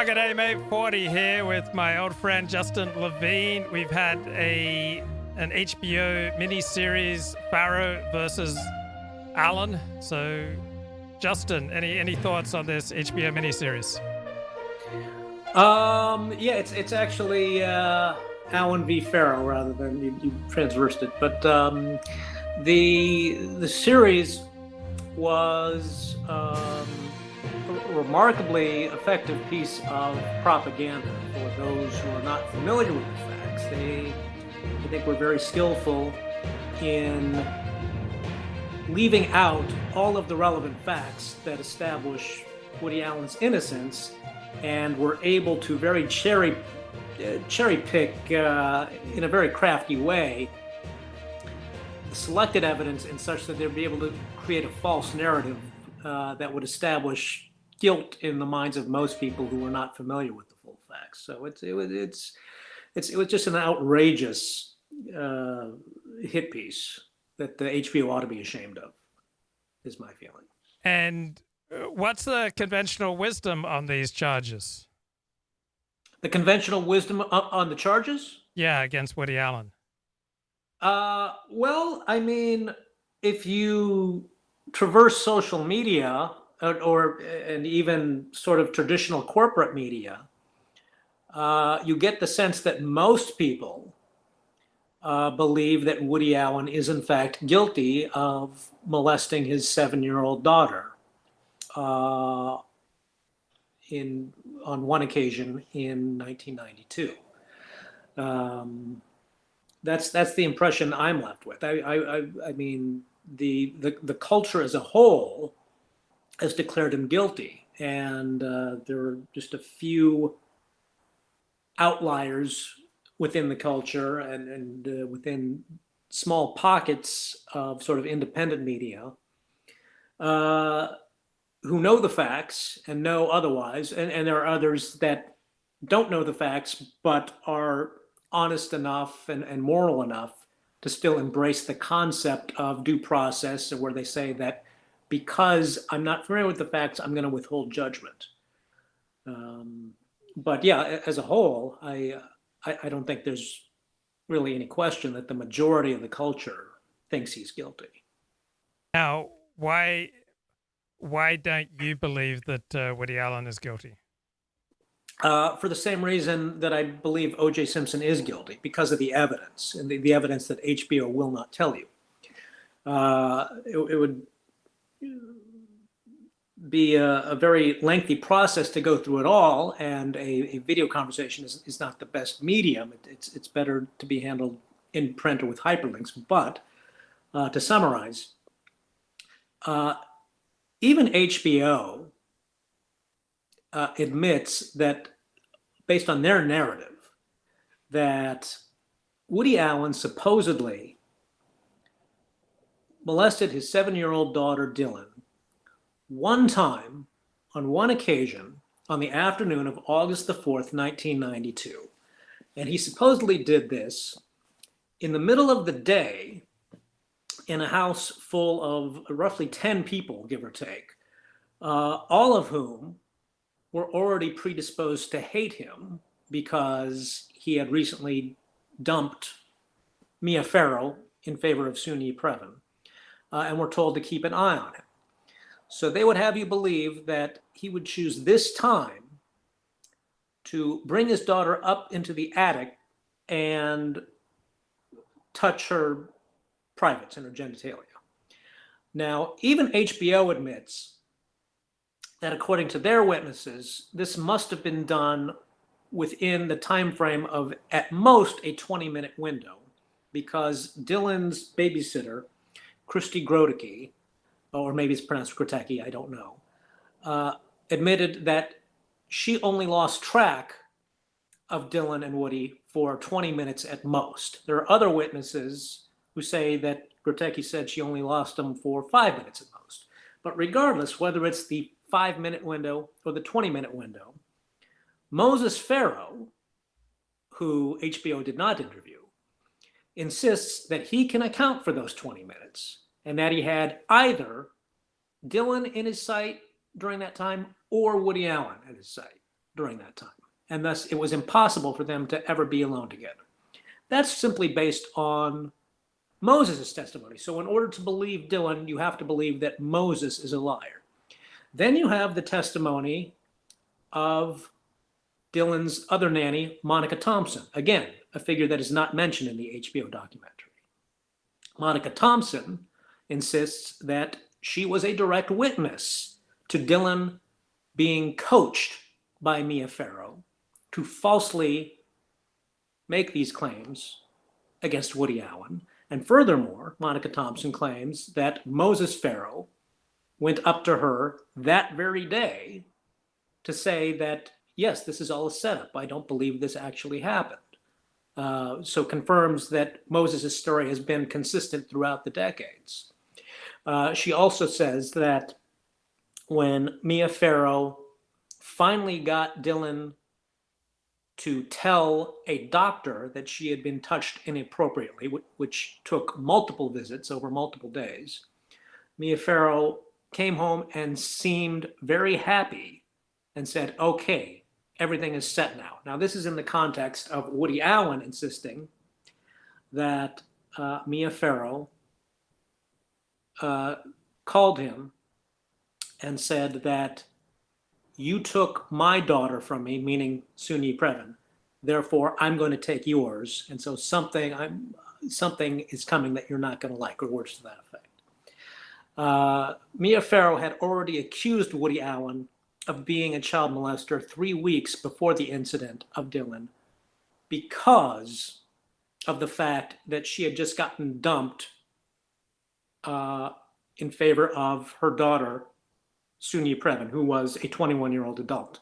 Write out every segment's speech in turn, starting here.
G'day mate, 40 here with my old friend Justin Levine. We've had an HBO miniseries, Farrow versus Allen. So, Justin, any thoughts on this HBO miniseries? Yeah, it's actually Allen v. Farrow rather than you transversed it. But the series was a remarkably effective piece of propaganda for those who are not familiar with the facts. I think, were very skillful in leaving out all of the relevant facts that establish Woody Allen's innocence, and were able to very cherry pick in a very crafty way selected evidence in such that they'd be able to create a false narrative that would establish guilt in the minds of most people who were not familiar with the full facts. So it was just an outrageous hit piece that the HBO ought to be ashamed of, is my feeling. And what's the conventional wisdom on these charges? The conventional wisdom on the charges? Yeah, against Woody Allen. Well, I mean, if you traverse social media and even sort of traditional corporate media, you get the sense that most people believe that Woody Allen is in fact guilty of molesting his 7-year-old daughter on one occasion in 1992. That's the impression I'm left with. I mean, the culture as a whole has declared him guilty, and there are just a few outliers within the culture and within small pockets of sort of independent media who know the facts and know otherwise, and there are others that don't know the facts but are honest enough and moral enough to still embrace the concept of due process, where they say that because I'm not familiar with the facts, I'm going to withhold judgment. But yeah, as a whole, I don't think there's really any question that the majority of the culture thinks he's guilty. Now, why don't you believe that Woody Allen is guilty? For the same reason that I believe O.J. Simpson is guilty, because of the evidence, and the evidence that HBO will not tell you. It would be a very lengthy process to go through it all, and a video conversation is not the best medium. It's better to be handled in print or with hyperlinks. But to summarize, even HBO admits that, based on their narrative, that Woody Allen supposedly molested his 7-year-old daughter, Dylan, one time, on one occasion, on the afternoon of August the 4th, 1992. And he supposedly did this in the middle of the day in a house full of roughly 10 people, give or take, all of whom were already predisposed to hate him because he had recently dumped Mia Farrow in favor of Soon-Yi Previn, and were told to keep an eye on him. So they would have you believe that he would choose this time to bring his daughter up into the attic and touch her privates and her genitalia. Now, even HBO admits that, according to their witnesses, this must have been done within the time frame of at most a 20-minute window, because Dylan's babysitter, Christy Grodecki, or maybe it's pronounced Grotecki, I don't know, admitted that she only lost track of Dylan and Woody for 20 minutes at most. There are other witnesses who say that Grotecki said she only lost them for 5 minutes at most. But regardless, whether it's the 5-minute window or the 20-minute window, Moses Farrow, who HBO did not interview, insists that he can account for those 20 minutes and that he had either Dylan in his sight during that time or Woody Allen in his sight. during that time. And thus, it was impossible for them to ever be alone together. That's simply based on Moses' testimony. So in order to believe Dylan, you have to believe that Moses is a liar. Then you have the testimony of Dylan's other nanny, Monica Thompson. Again, a figure that is not mentioned in the HBO documentary. Monica Thompson insists that she was a direct witness to Dylan being coached by Mia Farrow to falsely make these claims against Woody Allen. And furthermore, Monica Thompson claims that Moses Farrow went up to her that very day to say that, yes, this is all a setup. I don't believe this actually happened. So confirms that Moses' story has been consistent throughout the decades. She also says that when Mia Farrow finally got Dylan to tell a doctor that she had been touched inappropriately, which took multiple visits over multiple days, Mia Farrow came home and seemed very happy and said, okay, everything is set now. Now, this is in the context of Woody Allen insisting that Mia Farrow called him and said that you took my daughter from me, meaning Sunyi Previn. Therefore, I'm going to take yours. And so something is coming that you're not going to like, or words to that effect. Mia Farrow had already accused Woody Allen of being a child molester 3 weeks before the incident of Dylan because of the fact that she had just gotten dumped in favor of her daughter, Sunyi Previn, who was a 21-year-old adult.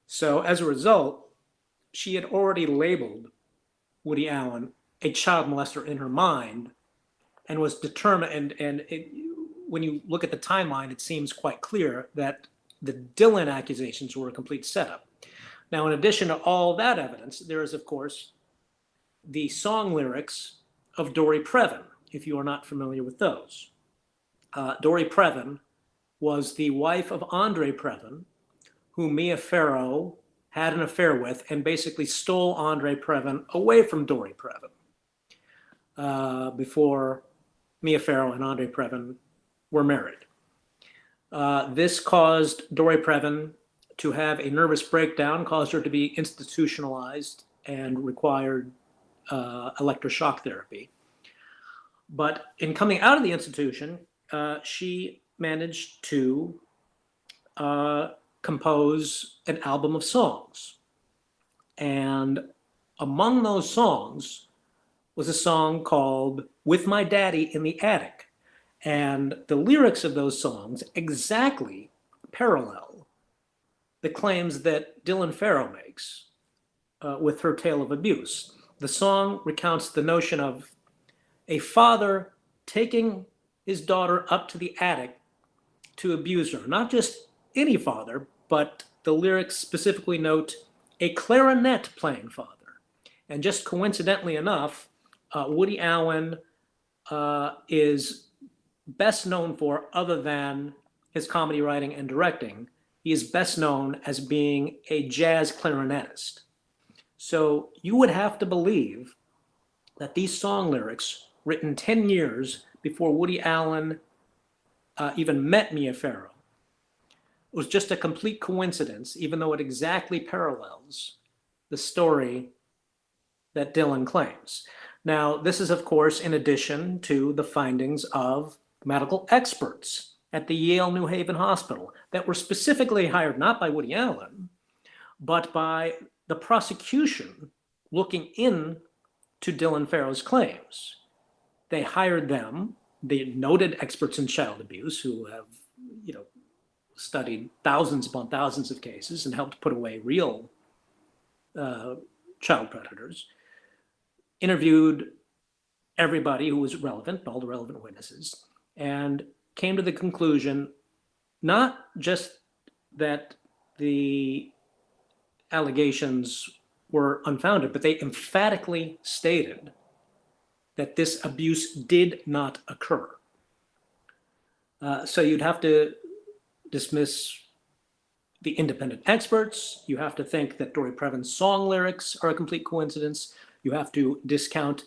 So as a result, she had already labeled Woody Allen a child molester in her mind and was determined, when you look at the timeline, it seems quite clear that the Dylan accusations were a complete setup. Now, in addition to all that evidence, there is, of course, the song lyrics of Dory Previn, if you are not familiar with those. Dory Previn was the wife of Andre Previn, who Mia Farrow had an affair with and basically stole Andre Previn away from Dory Previn before Mia Farrow and Andre Previn were married. This caused Dory Previn to have a nervous breakdown, caused her to be institutionalized and required electroshock therapy. But in coming out of the institution, she managed to compose an album of songs. And among those songs was a song called With My Daddy in the Attic. And the lyrics of those songs exactly parallel the claims that Dylan Farrow makes with her tale of abuse. The song recounts the notion of a father taking his daughter up to the attic to abuse her. Not just any father, but the lyrics specifically note a clarinet playing father. And just coincidentally enough, Woody Allen is best known for, other than his comedy writing and directing, he is best known as being a jazz clarinetist. So you would have to believe that these song lyrics, written 10 years before Woody Allen even met Mia Farrow, was just a complete coincidence, even though it exactly parallels the story that Dylan claims. Now, this is, of course, in addition to the findings of medical experts at the Yale New Haven Hospital that were specifically hired not by Woody Allen, but by the prosecution looking in to Dylan Farrow's claims. They hired them, the noted experts in child abuse who have, studied thousands upon thousands of cases and helped put away real child predators, interviewed everybody who was relevant, all the relevant witnesses, and came to the conclusion not just that the allegations were unfounded, but they emphatically stated that this abuse did not occur. So you'd have to dismiss the independent experts. You have to think that Dory Previn's song lyrics are a complete coincidence. You have to discount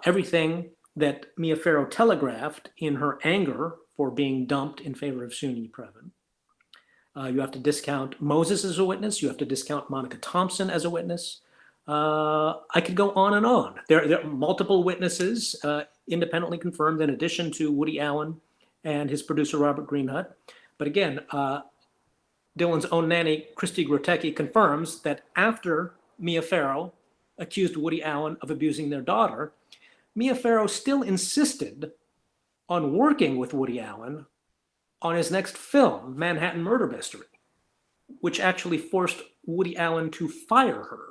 everything that Mia Farrow telegraphed in her anger for being dumped in favor of Suni Previn. You have to discount Moses as a witness. You have to discount Monica Thompson as a witness. I could go on and on. There are multiple witnesses independently confirmed in addition to Woody Allen and his producer, Robert Greenhut. But again, Dylan's own nanny, Christy Grotecki, confirms that after Mia Farrow accused Woody Allen of abusing their daughter, Mia Farrow still insisted on working with Woody Allen on his next film, Manhattan Murder Mystery, which actually forced Woody Allen to fire her.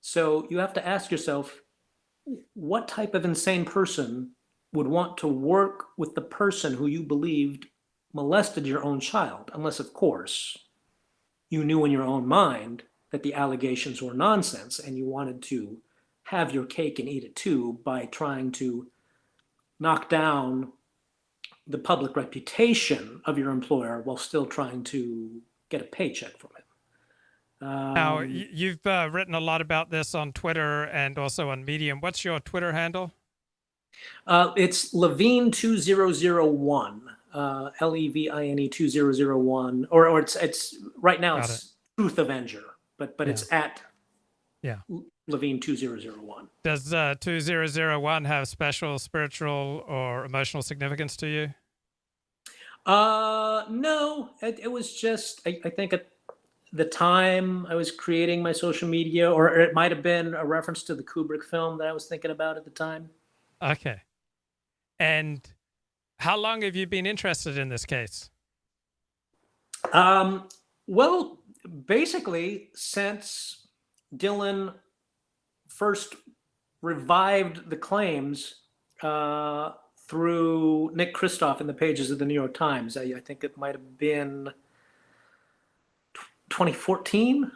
So you have to ask yourself, what type of insane person would want to work with the person who you believed molested your own child? Unless, of course, you knew in your own mind that the allegations were nonsense and you wanted to have your cake and eat it too by trying to knock down the public reputation of your employer while still trying to get a paycheck from it. Now, you've written a lot about this on Twitter and also on Medium. What's your Twitter handle? It's Levine 2001, Levine 2001, or it's right now it's Truth Avenger, but it's at Levine 2001. Does 2001 have special spiritual or emotional significance to you? No, it was just, I think at the time I was creating my social media, or it might have been a reference to the Kubrick film that I was thinking about at the time. Okay. And how long have you been interested in this case? Well, basically since Dylan first revived the claims through Nick Kristof in the pages of the New York Times. I think it might have been 2014,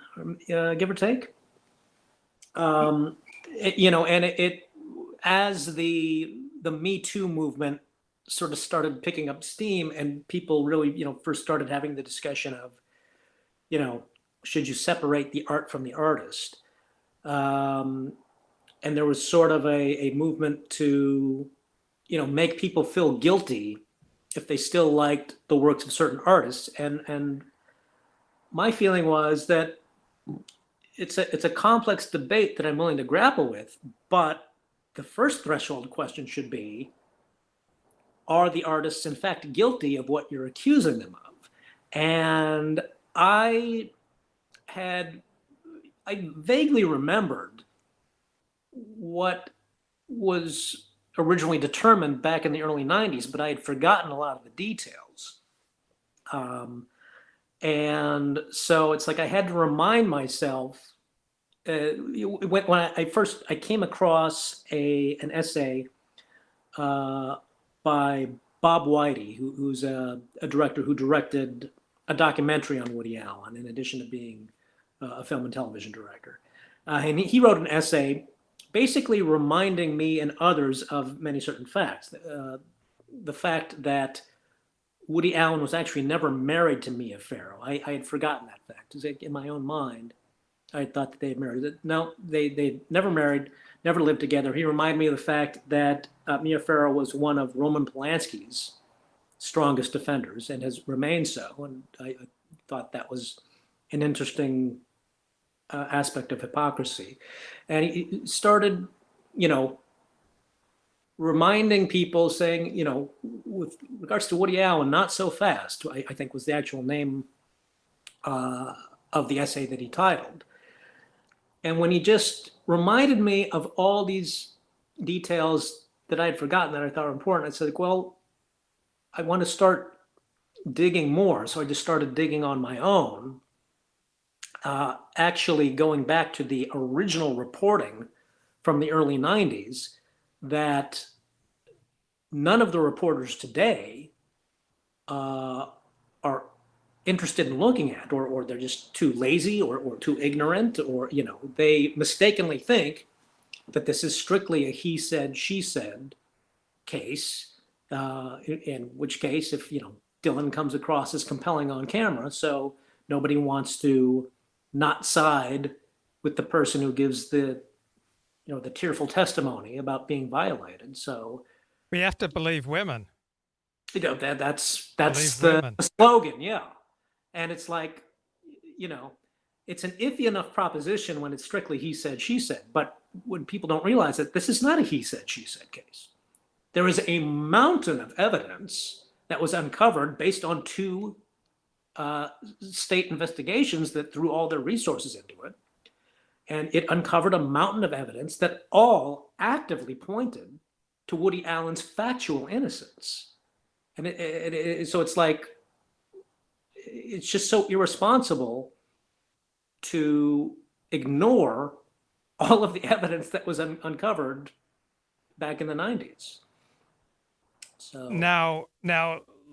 give or take. As the Me Too movement sort of started picking up steam and people really, first started having the discussion of, should you separate the art from the artist? And there was sort of a movement to, make people feel guilty if they still liked the works of certain artists. And my feeling was that it's a complex debate that I'm willing to grapple with, but the first threshold question should be, are the artists in fact guilty of what you're accusing them of? And I vaguely remembered what was originally determined back in the early 90s, but I had forgotten a lot of the details. And so it's like I had to remind myself, when I came across an essay by Bob Whitey, who's a director who directed a documentary on Woody Allen, in addition to being a film and television director. And he wrote an essay basically reminding me and others of many certain facts. The fact that Woody Allen was actually never married to Mia Farrow. I had forgotten that fact. In my own mind, I thought that they had married. No, they never married, never lived together. He reminded me of the fact that Mia Farrow was one of Roman Polanski's strongest defenders and has remained so. And I thought that was an interesting aspect of hypocrisy. And he started, reminding people, saying, with regards to Woody Allen, not so fast, I think was the actual name of the essay that he titled. And when he just reminded me of all these details that I had forgotten that I thought were important, I said, well, I want to start digging more. So I just started digging on my own, actually going back to the original reporting from the early 90s that none of the reporters today are interested in looking at, or they're just too lazy or too ignorant, or they mistakenly think that this is strictly a he said, she said case, in which case, if Dylan comes across as compelling on camera, so nobody wants to not side with the person who gives the the tearful testimony about being violated. So We have to believe women. That's Believe the women. slogan, yeah. And it's like, it's an iffy enough proposition when it's strictly he said, she said. But when people don't realize that this is not a he said, she said case, there is a mountain of evidence that was uncovered based on two state investigations that threw all their resources into it. And it uncovered a mountain of evidence that all actively pointed to Woody Allen's factual innocence. And so it's like, it's just so irresponsible to ignore all of the evidence that was uncovered back in the 90s. So Now,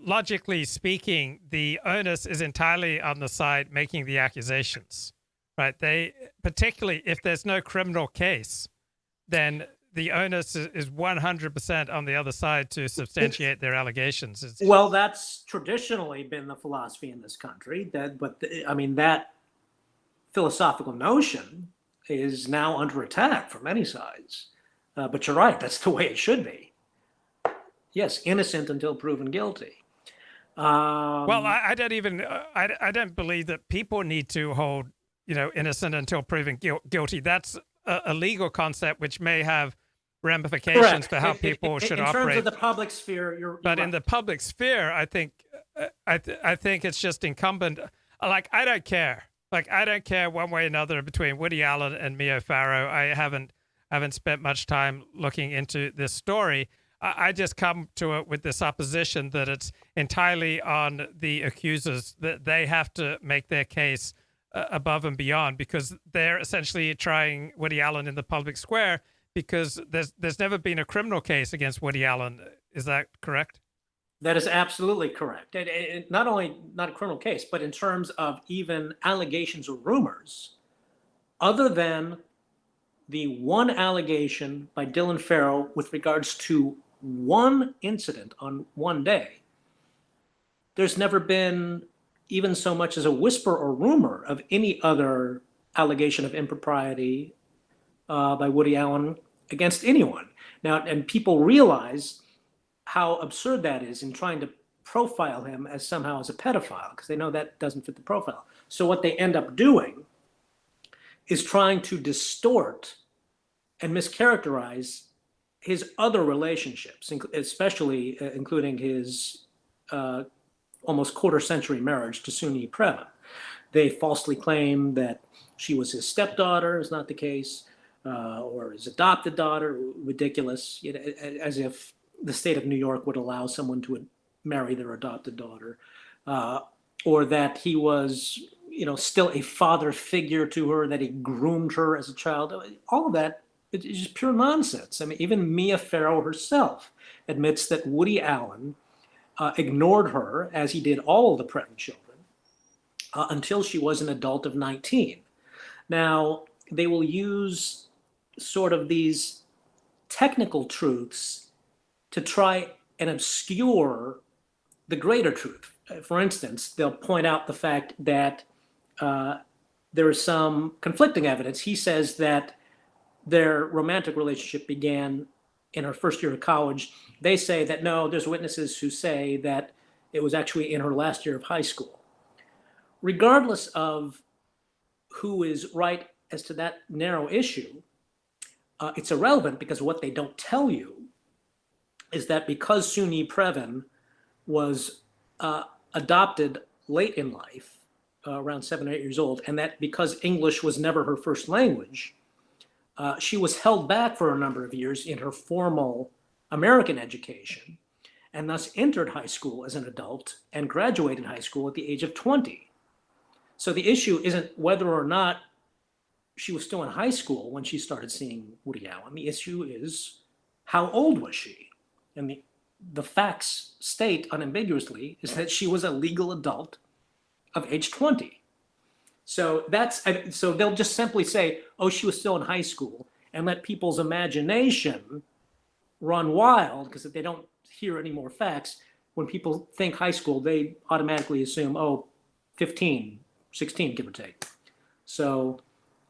logically speaking, the onus is entirely on the side making the accusations, right? They, particularly if there's no criminal case, then the onus is 100% on the other side to substantiate their allegations. Well, that's traditionally been the philosophy in this country. That philosophical notion is now under attack from many sides. But you're right, that's the way it should be. Yes, innocent until proven guilty. Well, I don't even, I don't believe that people need to hold, innocent until proven guilty. That's a legal concept which may have ramifications Correct. for how people should operate. In terms of the public sphere, you're but right. In the public sphere, I think it's just incumbent. Like, I don't care. Like, I don't care one way or another between Woody Allen and Mia Farrow. I haven't spent much time looking into this story. I just come to it with this opposition that it's entirely on the accusers, that they have to make their case above and beyond, because they're essentially trying Woody Allen in the public square, because there's never been a criminal case against Woody Allen. Is that correct? That is absolutely correct. Not only not a criminal case, but in terms of even allegations or rumors, other than the one allegation by Dylan Farrow with regards to one incident on one day, there's never been even so much as a whisper or rumor of any other allegation of impropriety by Woody Allen against anyone. Now, and people realize how absurd that is in trying to profile him as somehow as a pedophile, because they know that doesn't fit the profile. So what they end up doing is trying to distort and mischaracterize his other relationships, especially including his almost quarter-century marriage to Suni Preva. They falsely claim that she was his stepdaughter, is not the case, or his adopted daughter, ridiculous, as if the state of New York would allow someone to marry their adopted daughter, or that he was, still a father figure to her, that he groomed her as a child. All of that is just pure nonsense. I mean, even Mia Farrow herself admits that Woody Allen ignored her, as he did all of the Previn children, until she was an adult of 19. Now, they will use sort of these technical truths to try and obscure the greater truth. For instance, they'll point out the fact that there is some conflicting evidence. He says that their romantic relationship began in her first year of college. They say that no, there's witnesses who say that it was actually in her last year of high school. Regardless of who is right as to that narrow issue, it's irrelevant, because what they don't tell you is that because Suni Previn was adopted late in life, around 7 or 8 years old, and that because English was never her first language, she was held back for a number of years in her formal American education, and thus entered high school as an adult and graduated high school at the age of 20. So the issue isn't whether or not she was still in high school when she started seeing Woody Allen. The issue is, how old was she? And the facts state unambiguously is that she was a legal adult of age 20. So they'll just simply say, oh, she was still in high school, and let people's imagination run wild, because if they don't hear any more facts, when people think high school, they automatically assume, oh, 15, 16, give or take. So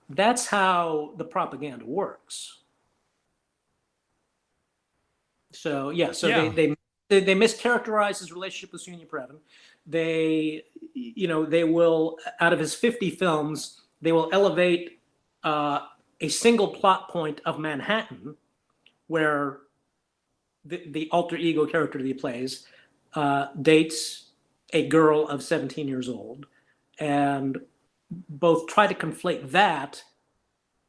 that's how the propaganda works. So yeah, so Yeah. they mischaracterize his relationship with Sonia Previn. They, they will, out of his 50 films, they will elevate a single plot point of Manhattan, where the alter ego character that he plays dates a girl of 17 years old, and both try to conflate that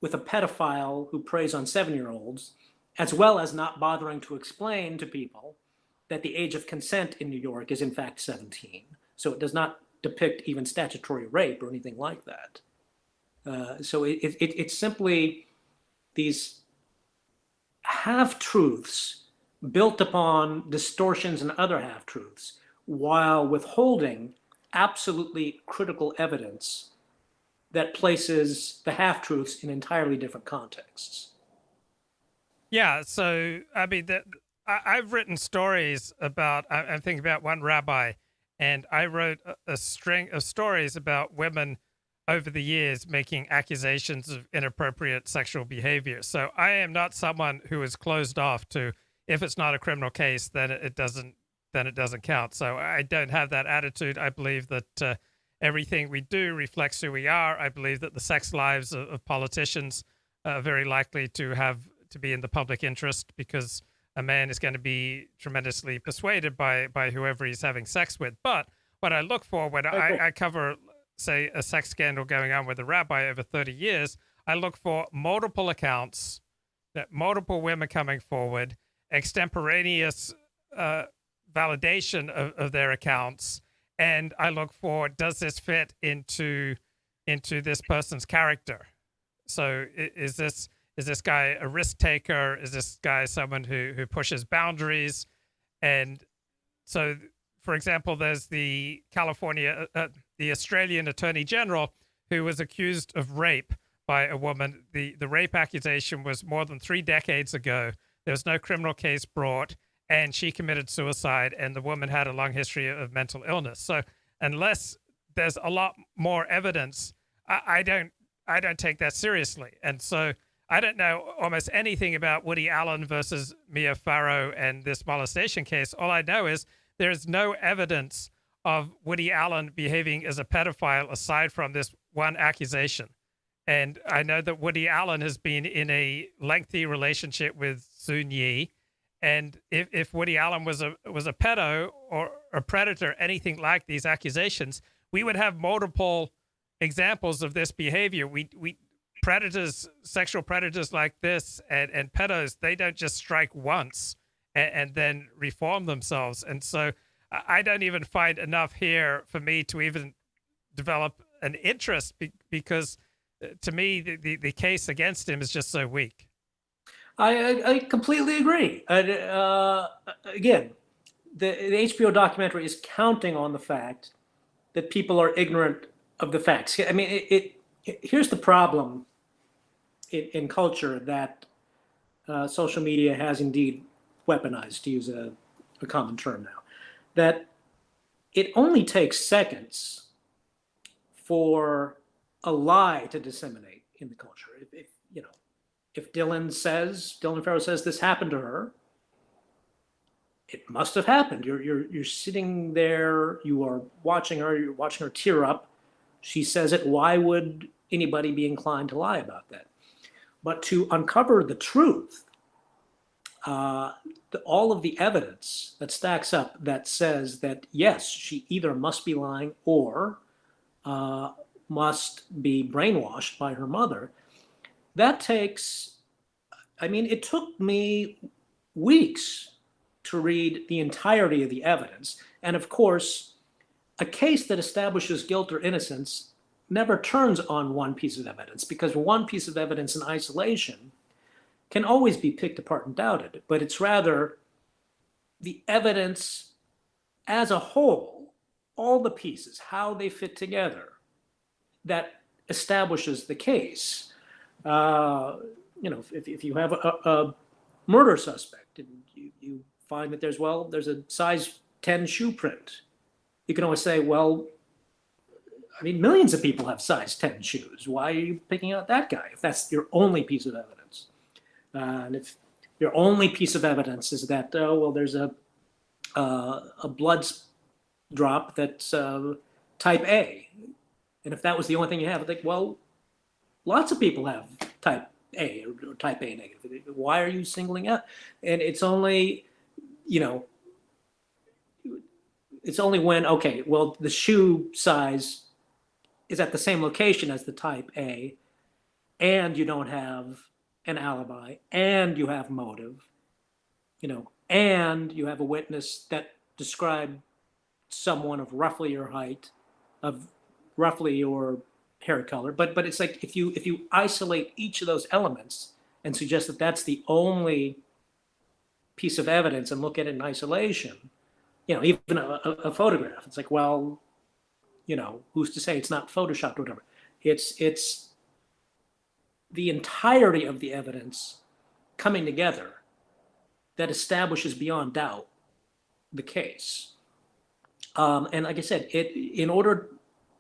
with a pedophile who preys on 7-year-olds, as well as not bothering to explain to people that the age of consent in New York is in fact 17. So it does not depict even statutory rape or anything like that. So it's simply these half-truths built upon distortions and other half-truths, while withholding absolutely critical evidence that places the half-truths in entirely different contexts. Yeah, so I mean, I've written stories about. I'm thinking about one rabbi, and I wrote a string of stories about women over the years making accusations of inappropriate sexual behavior. So I am not someone who is closed off to, if it's not a criminal case, then it doesn't count. So I don't have that attitude. I believe that everything we do reflects who we are. I believe that the sex lives of politicians are very likely to be in the public interest, because a man is going to be tremendously persuaded by whoever he's having sex with. But what I look for when I cover, say, a sex scandal going on with a rabbi over 30 years, I look for multiple accounts, that multiple women coming forward, extemporaneous validation of their accounts, and I look for, does this fit into this person's character? So is this guy a risk taker? Is this guy someone who pushes boundaries? And so, for example, there's the the Australian Attorney General who was accused of rape by a woman. The rape accusation was more than 3 decades ago. There was no criminal case brought, and she committed suicide, and the woman had a long history of mental illness. So unless there's a lot more evidence, I don't take that seriously. And so I don't know almost anything about Woody Allen versus Mia Farrow and this molestation case. All I know is there's no evidence of Woody Allen behaving as a pedophile aside from this one accusation. And I know that Woody Allen has been in a lengthy relationship with Soon Yi. And if Woody Allen was a pedo or a predator, anything like these accusations, we would have multiple examples of this behavior. We predators, sexual predators like this, and pedos, they don't just strike once and then reform themselves. And so I don't even find enough here for me to even develop an interest, because to me, the case against him is just so weak. I completely agree. Again, the HBO documentary is counting on the fact that people are ignorant of the facts. I mean, here's the problem in culture that social media has indeed weaponized, to use a common term now, that it only takes seconds for a lie to disseminate in the culture. If Dylan Farrow says this happened to her, it must have happened. You're sitting there, you're watching her tear up. She says it. Why would anybody be inclined to lie about that? But to uncover the truth, all of the evidence that stacks up that says that yes, she either must be lying or must be brainwashed by her mother, that takes, it took me weeks to read the entirety of the evidence. And of course, a case that establishes guilt or innocence never turns on one piece of evidence, because one piece of evidence in isolation can always be picked apart and doubted, but it's rather the evidence as a whole, all the pieces, how they fit together, that establishes the case. If you have a murder suspect and you find that there's a size 10 shoe print. You can always say, well, I mean, millions of people have size 10 shoes. Why are you picking out that guy if that's your only piece of evidence? And if your only piece of evidence is that, oh, well, there's a blood drop that's type A. And if that was the only thing you have, I think, well, lots of people have type A or type A negative. Why are you singling out? And it's only, it's only when, okay, well, the shoe size is at the same location as the type A, and you don't have an alibi, and you have motive, and you have a witness that described someone of roughly your height, of roughly your hair color. But it's like if you isolate each of those elements and suggest that that's the only piece of evidence and look at it in isolation, even a photograph, it's like, well, who's to say it's not photoshopped or whatever? It's the entirety of the evidence coming together that establishes beyond doubt the case. And like I said, in order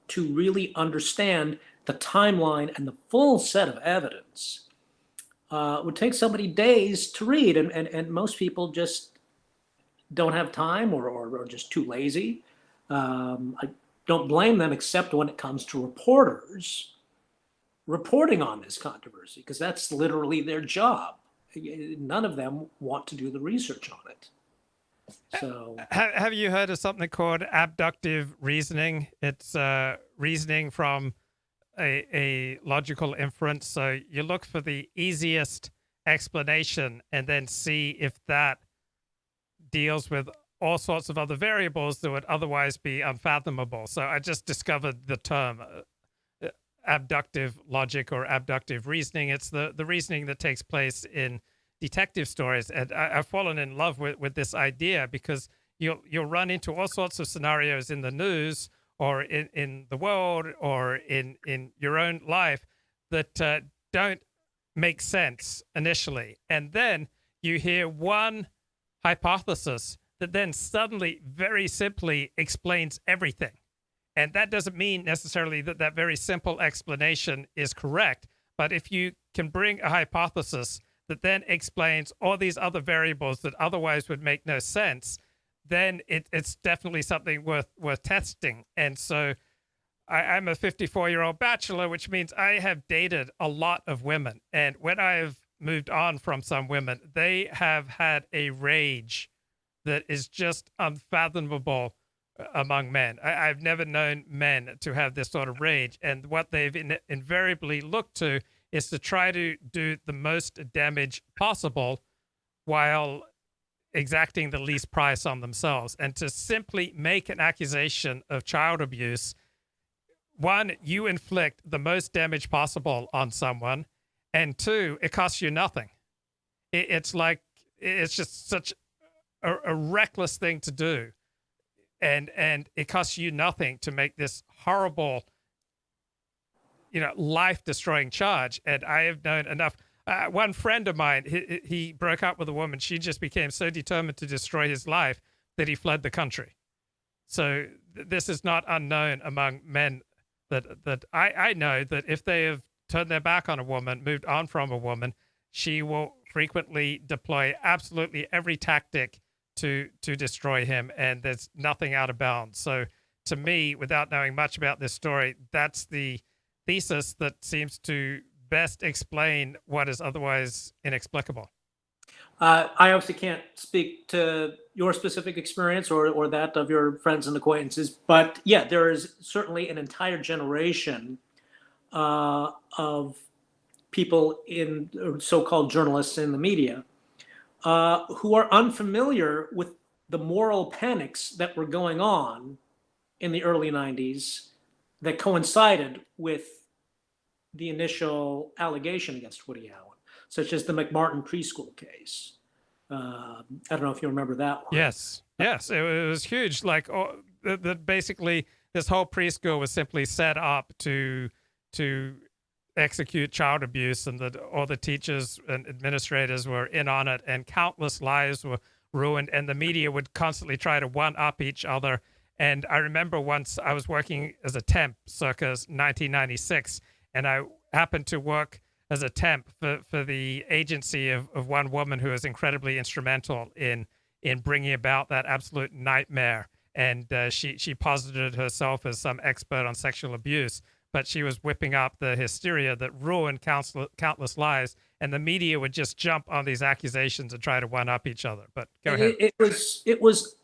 to really understand the timeline and the full set of evidence, would take somebody days to read, and most people just don't have time or just too lazy. I don't blame them, except when it comes to reporters reporting on this controversy, because that's literally their job. None of them want to do the research on it. So, have you heard of something called abductive reasoning? It's reasoning from a logical inference. So you look for the easiest explanation and then see if that deals with all sorts of other variables that would otherwise be unfathomable. So I just discovered the term abductive logic or abductive reasoning. It's the reasoning that takes place in detective stories. And I've fallen in love with this idea, because you'll run into all sorts of scenarios in the news or in the world or in your own life that don't make sense initially. And then you hear one hypothesis that then suddenly, very simply explains everything. And that doesn't mean necessarily that that very simple explanation is correct. But if you can bring a hypothesis that then explains all these other variables that otherwise would make no sense, then it's definitely something worth testing. And so I'm a 54-year-old bachelor, which means I have dated a lot of women. And when I've moved on from some women, they have had a rage that is just unfathomable among men. I've never known men to have this sort of rage. And what they've invariably looked to is to try to do the most damage possible while exacting the least price on themselves. And to simply make an accusation of child abuse, one, you inflict the most damage possible on someone, and two, it costs you nothing. It's just such a reckless thing to do. And it costs you nothing to make this horrible, life-destroying charge. And I have known enough. One friend of mine, he broke up with a woman. She just became so determined to destroy his life that he fled the country. So this is not unknown among men that I know, that if they have turned their back on a woman, moved on from a woman, she will frequently deploy absolutely every tactic to destroy him, and there's nothing out of bounds. So to me, without knowing much about this story, that's the thesis that seems to best explain what is otherwise inexplicable. I obviously can't speak to your specific experience or that of your friends and acquaintances, but yeah, there is certainly an entire generation of people in so-called journalists in the media who are unfamiliar with the moral panics that were going on in the early 90s that coincided with the initial allegation against Woody Allen, such as the McMartin preschool case. I don't know if you remember that one. Yes, it was huge. Like, basically, this whole preschool was simply set up to execute child abuse, and that all the teachers and administrators were in on it, and countless lives ruined, and the media would constantly try to one-up each other. And I remember once I was working as a temp circa 1996, and I happened to work as a temp for the agency of one woman who was incredibly instrumental in bringing about that absolute nightmare. And she posited herself as some expert on sexual abuse, but she was whipping up the hysteria that ruined countless lives, and the media would just jump on these accusations and try to one-up each other. But go ahead. It was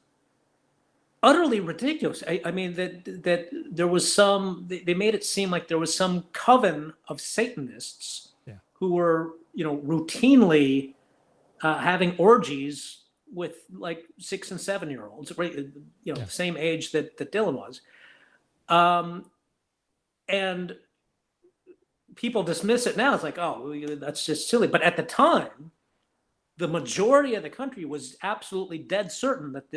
utterly ridiculous. I mean, that there was some, they made it seem like there was some coven of Satanists who were, routinely having orgies with like 6 and 7 year olds, right? The same age that Dylan was. And people dismiss it now. It's like, oh, that's just silly. But at the time, the majority of the country was absolutely dead certain that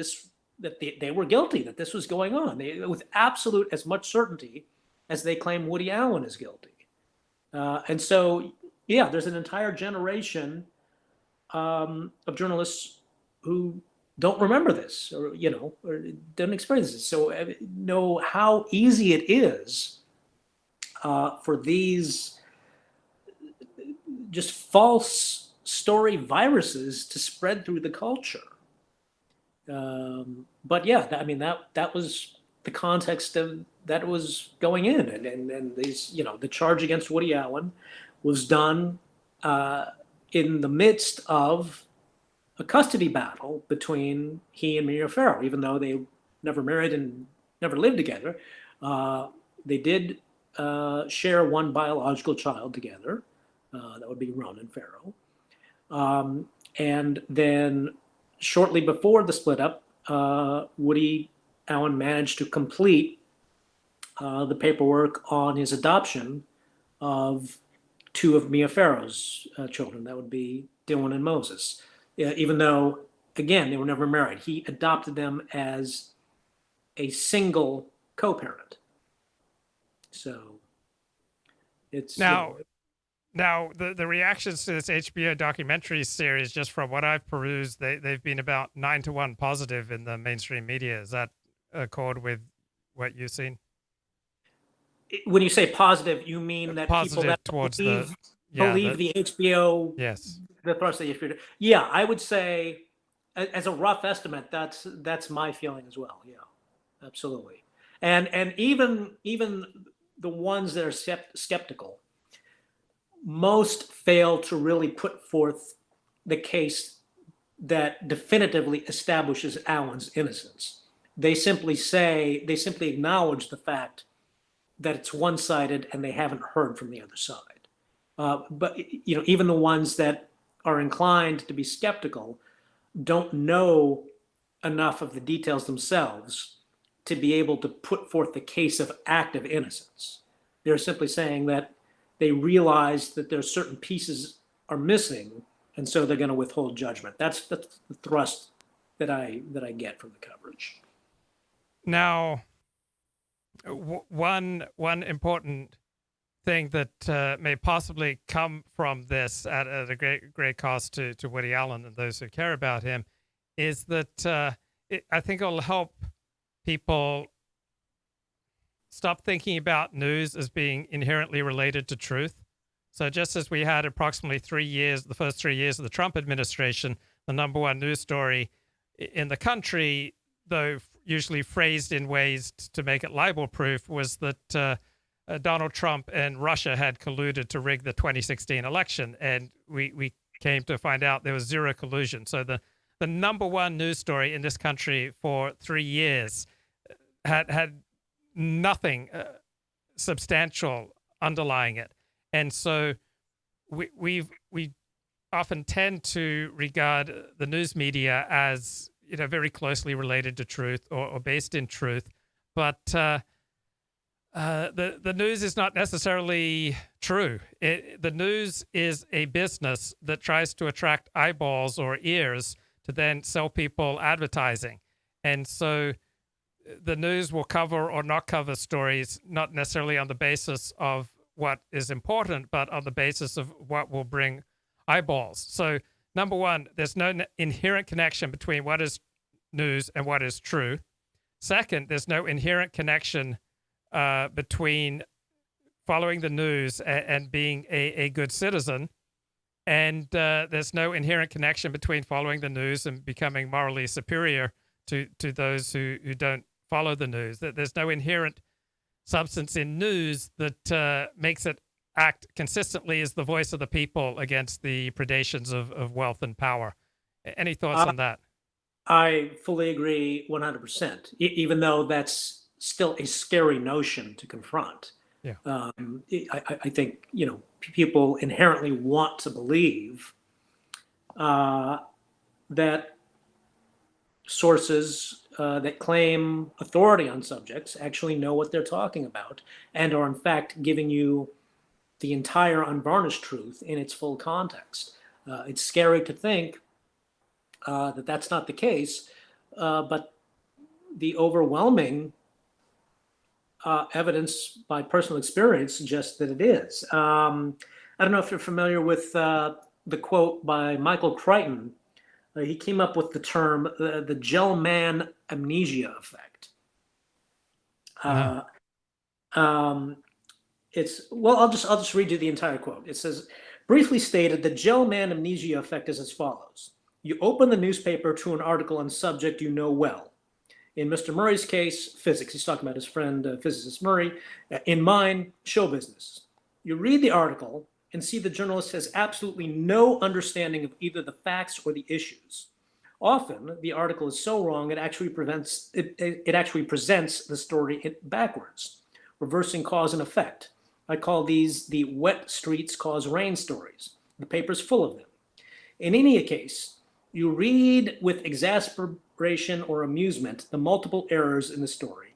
they were guilty, that this was going on. With absolute as much certainty as they claim Woody Allen is guilty. And so, there's an entire generation of journalists who don't remember this, or don't experience this. So know how easy it is for these just false story viruses to spread through the culture. But that was the context of that was going in, and these, the charge against Woody Allen was done in the midst of a custody battle between he and Mia Farrow. Even though they never married and never lived together, they did share one biological child together. That would be Ronan Farrow. And then shortly before the split up, Woody Allen managed to complete the paperwork on his adoption of 2 of Mia Farrow's children. That would be Dylan and Moses. Even though, again, they were never married, he adopted them as a single co-parent. So it's now the reactions to this HBO documentary series, just from what I've perused, they've been about 9-1 positive in the mainstream media. Is that accord with what you've seen? When you say positive, you mean that positive people that towards believe the HBO, the thrust of the HBO. Yeah, I would say, as a rough estimate, that's my feeling as well. Yeah, absolutely. And even the ones that are skeptical, most fail to really put forth the case that definitively establishes Allen's innocence. They simply acknowledge the fact that it's one-sided and they haven't heard from the other side. But even the ones that are inclined to be skeptical don't know enough of the details themselves to be able to put forth the case of active innocence. They're simply saying that they realize that there's certain pieces are missing, and so they're going to withhold judgment. That's the thrust that I get from the coverage. Now, one important thing that may possibly come from this at a great cost to Woody Allen and those who care about him is that I think it'll help people stop thinking about news as being inherently related to truth. So just as we had approximately the first 3 years of the Trump administration, the number one news story in the country, though usually phrased in ways to make it libel-proof, was that Donald Trump and Russia had colluded to rig the 2016 election. And we came to find out there was zero collusion. So the number one news story in this country for 3 years had nothing substantial underlying it. And so we often tend to regard the news media as very closely related to truth or based in truth, but the news is not necessarily true. The news is a business that tries to attract eyeballs or ears to then sell people advertising, and so the news will cover or not cover stories not necessarily on the basis of what is important, but on the basis of what will bring eyeballs. So number one, there's no inherent connection between what is news and what is true. Second, there's no inherent connection between following the news and being a good citizen. And there's no inherent connection between following the news and becoming morally superior to those who don't follow the news. There's no inherent substance in news that makes it act consistently as the voice of the people against the predations of wealth and power. Any thoughts on that? I fully agree 100%, even though that's still a scary notion to confront. Yeah. I think, people inherently want to believe that sources that claim authority on subjects actually know what they're talking about and are in fact giving you the entire unvarnished truth in its full context. It's scary to think that that's not the case, but the overwhelming evidence by personal experience suggests that it is. I don't know if you're familiar with the quote by Michael Crichton. He came up with the term the gel man amnesia effect. I'll just read you the entire quote. It says, briefly stated, the gel man amnesia effect is as follows. You open the newspaper to an article on subject you know well. In Mr. Murray's case, physics. He's talking about his friend, physicist Murray. In mine, show business. You read the article and see the journalist has absolutely no understanding of either the facts or the issues. Often, the article is so wrong it actually presents the story backwards, reversing cause and effect. I call these the wet streets cause rain stories. The paper's full of them. In any case, you read with exasperation or amusement the multiple errors in the story,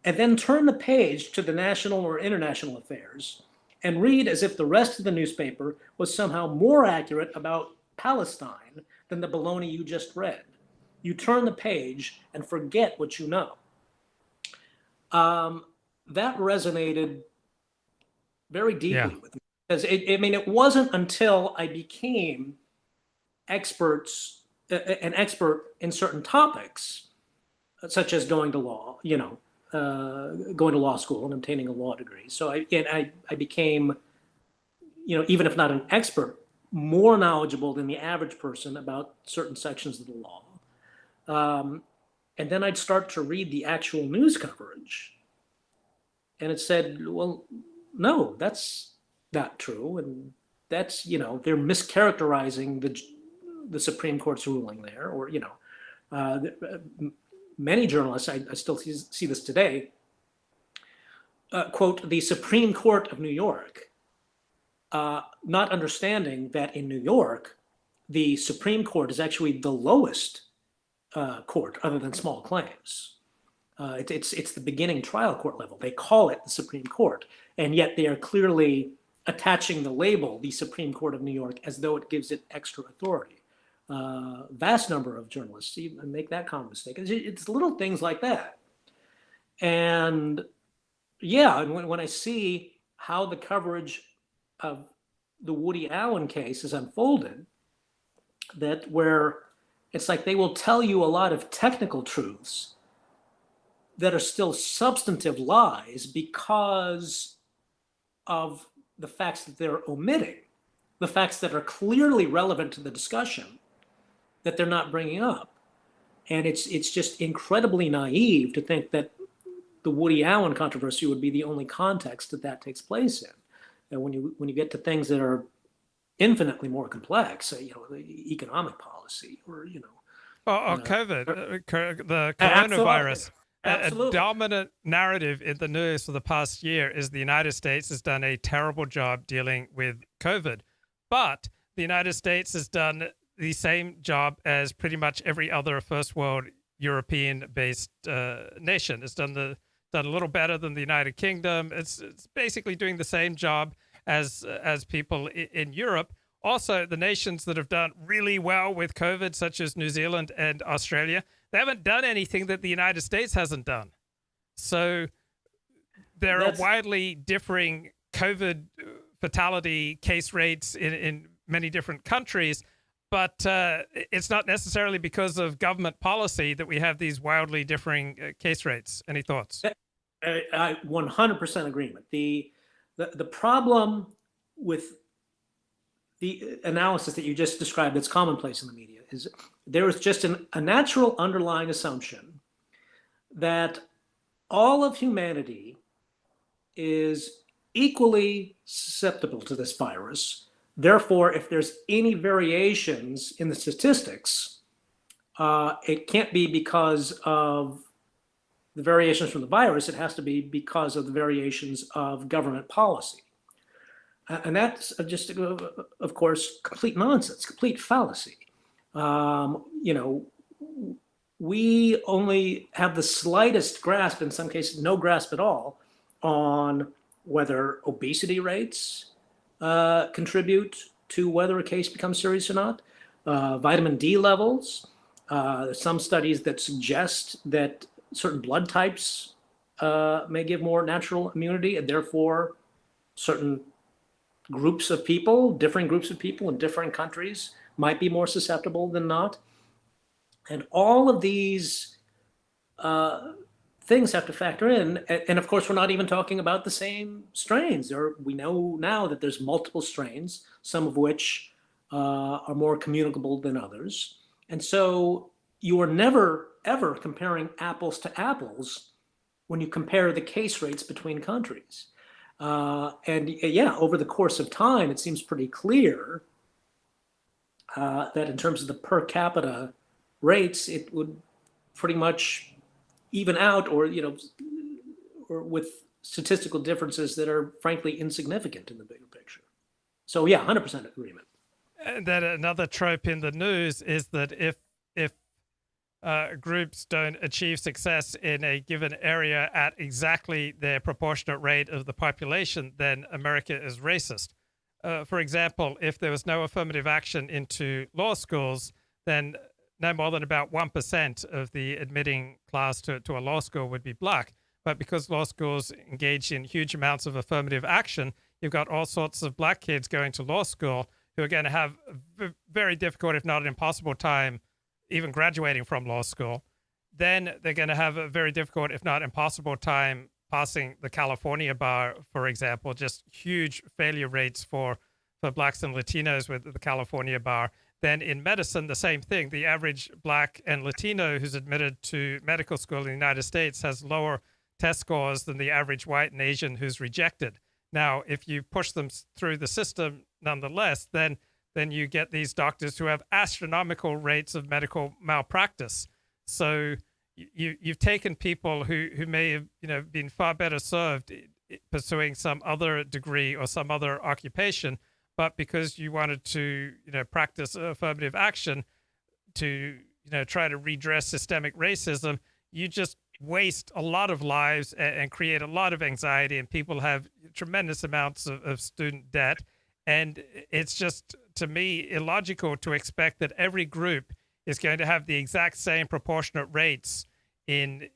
and then turn the page to the national or international affairs and read as if the rest of the newspaper was somehow more accurate about Palestine than the baloney you just read. You turn the page and forget what you know. That resonated very deeply with me, because it wasn't until I became an expert in certain topics, such as going to law, going to law school and obtaining a law degree. So I became, even if not an expert, more knowledgeable than the average person about certain sections of the law. And then I'd start to read the actual news coverage, and it said, well, no, that's not true. And that's, they're mischaracterizing the Supreme Court's ruling there, or, many journalists, I still see this today, quote, the Supreme Court of New York, not understanding that in New York, the Supreme Court is actually the lowest court other than small claims. It's the beginning trial court level. They call it the Supreme Court, and yet they are clearly attaching the label, the Supreme Court of New York, as though it gives it extra authority. Vast number of journalists even make that common mistake. It's little things like that. And when I see how the coverage of the Woody Allen case is unfolded, that where it's like they will tell you a lot of technical truths that are still substantive lies because of the facts that they're omitting, the facts that are clearly relevant to the discussion that they're not bringing up. And it's just incredibly naive to think that the Woody Allen controversy would be the only context that takes place in. And when you get to things that are infinitely more complex, the economic policy, or COVID, the coronavirus. Absolutely. A dominant narrative in the news for the past year is the United States has done a terrible job dealing with COVID, but the United States has done the same job as pretty much every other first world European-based nation. It's done a little better than the United Kingdom. It's basically doing the same job as people in Europe. Also, the nations that have done really well with COVID, such as New Zealand and Australia, they haven't done anything that the United States hasn't done. So there are widely differing COVID fatality case rates in many different countries, but it's not necessarily because of government policy that we have these wildly differing case rates. Any thoughts? I 100% agreement. The problem with the analysis that you just described that's commonplace in the media is there is just a natural underlying assumption that all of humanity is equally susceptible to this virus. Therefore, if there's any variations in the statistics, it can't be because of the variations from the virus. It has to be because of the variations of government policy. And that's just, of course, complete nonsense, complete fallacy. We only have the slightest grasp, in some cases, no grasp at all, on whether obesity rates contribute to whether a case becomes serious or not. Vitamin D levels. There's some studies that suggest that certain blood types may give more natural immunity, and therefore certain groups of people, different groups of people in different countries might be more susceptible than not. And all of these things have to factor in. And of course, we're not even talking about the same strains. We know now that there's multiple strains, some of which are more communicable than others. And so you are never, ever comparing apples to apples when you compare the case rates between countries. Over the course of time, it seems pretty clear that in terms of the per capita rates, it would pretty much even out, or with statistical differences that are frankly insignificant in the bigger picture. So 100% agreement. And then another trope in the news is that if groups don't achieve success in a given area at exactly their proportionate rate of the population, then America is racist. For example, if there was no affirmative action into law schools, then no more than about 1% of the admitting class to a law school would be black. But because law schools engage in huge amounts of affirmative action, you've got all sorts of black kids going to law school who are going to have a very difficult, if not an impossible time, even graduating from law school. Then they're going to have a very difficult, if not impossible time passing the California bar, for example. Just huge failure rates for blacks and Latinos with the California bar. Then in medicine, the same thing. The average black and Latino who's admitted to medical school in the United States has lower test scores than the average white and Asian who's rejected. Now, if you push them through the system nonetheless, then you get these doctors who have astronomical rates of medical malpractice. So you've taken people who may have been far better served pursuing some other degree or some other occupation, but because you wanted to practice affirmative action to try to redress systemic racism, you just waste a lot of lives and create a lot of anxiety, and people have tremendous amounts of student debt. And it's just, to me, illogical to expect that every group is going to have the exact same proportionate rates in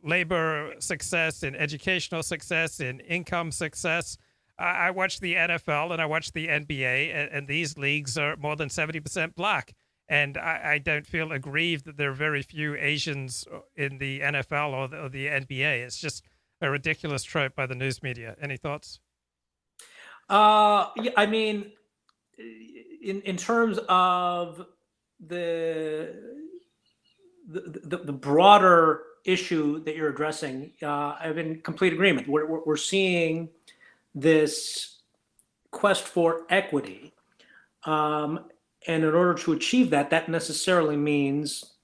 labor success, in educational success, in income success. I watch the NFL and I watch the NBA, and these leagues are more than 70% black. And I don't feel aggrieved that there are very few Asians in the NFL or the NBA. It's just a ridiculous trope by the news media. Any thoughts? I mean, in terms of the broader issue that you're addressing, I'm in complete agreement. We're seeing this quest for equity, and in order to achieve that, that necessarily means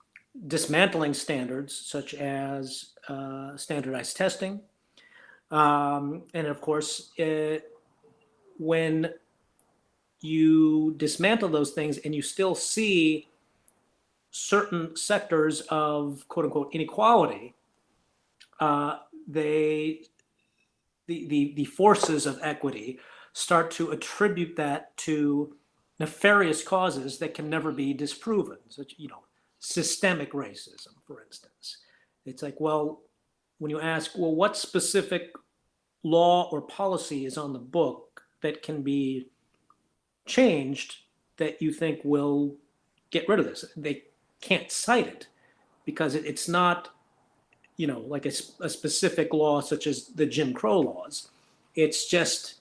dismantling standards such as standardized testing, and of course, when you dismantle those things and you still see certain sectors of quote unquote inequality, the forces of equity start to attribute that to nefarious causes that can never be disproven, such systemic racism, for instance. It's like, well, when you ask, well, what specific law or policy is on the book that can be changed that you think will get rid of this. They can't cite it because it's not, like a specific law such as the Jim Crow laws. It's just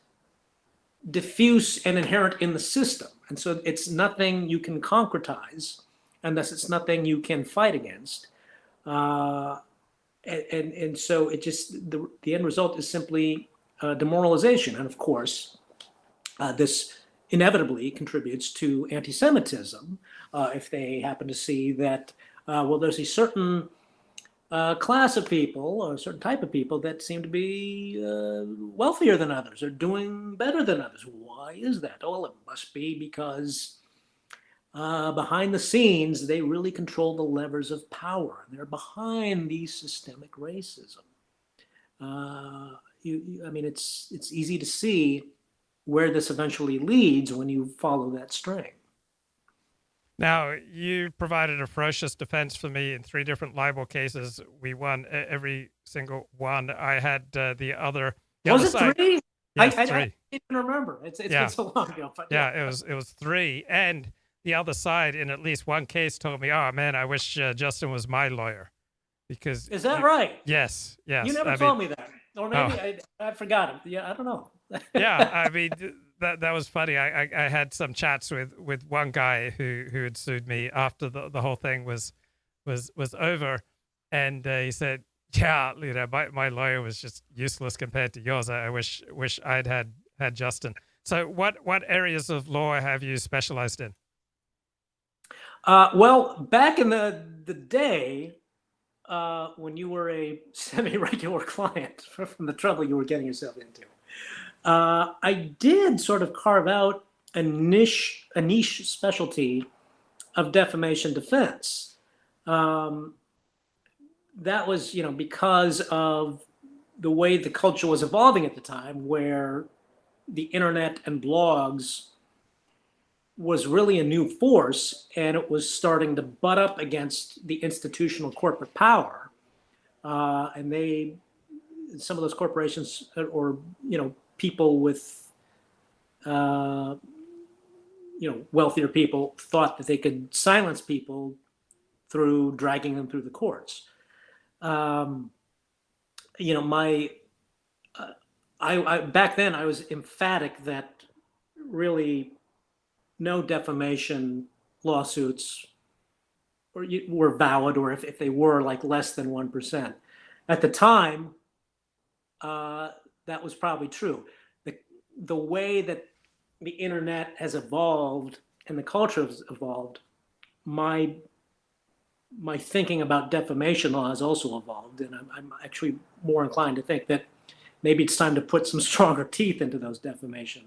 diffuse and inherent in the system. And so it's nothing you can concretize, and thus it's nothing you can fight against. And so it just, the end result is simply demoralization. And of course, this inevitably contributes to anti-Semitism if they happen to see that, there's a certain class of people or a certain type of people that seem to be wealthier than others or doing better than others. Why is that? Oh, well, it must be because behind the scenes, they really control the levers of power. They're behind the systemic racism. It's easy to see where this eventually leads when you follow that string. Now, you provided a ferocious defense for me in 3 different libel cases. We won every single one. I had the other. Was it side. 3? Yes, I 3. don't even remember. It's been so long ago. But yeah, it was 3. And the other side, in at least one case, told me, "Oh man, I wish Justin was my lawyer." Because is that right? Yes. You never told me that, or maybe I forgot it. Yeah, I don't know. Yeah, I mean that was funny. I had some chats with one guy who had sued me after the whole thing was over, and he said, "Yeah, my lawyer was just useless compared to yours. I wish I'd had Justin." So what areas of law have you specialized in? Well, back in the day, when you were a semi-regular client from the trouble you were getting yourself into, I did sort of carve out a niche specialty of defamation defense. That was, because of the way the culture was evolving at the time, where the internet and blogs was really a new force, and it was starting to butt up against the institutional corporate power. And some of those corporations or, people with, wealthier people thought that they could silence people through dragging them through the courts. I back then I was emphatic that really no defamation lawsuits were valid, or if they were, like, less than 1%. At the time, that was probably true. The way that the internet has evolved and the culture has evolved, my thinking about defamation law has also evolved, and I'm actually more inclined to think that maybe it's time to put some stronger teeth into those defamation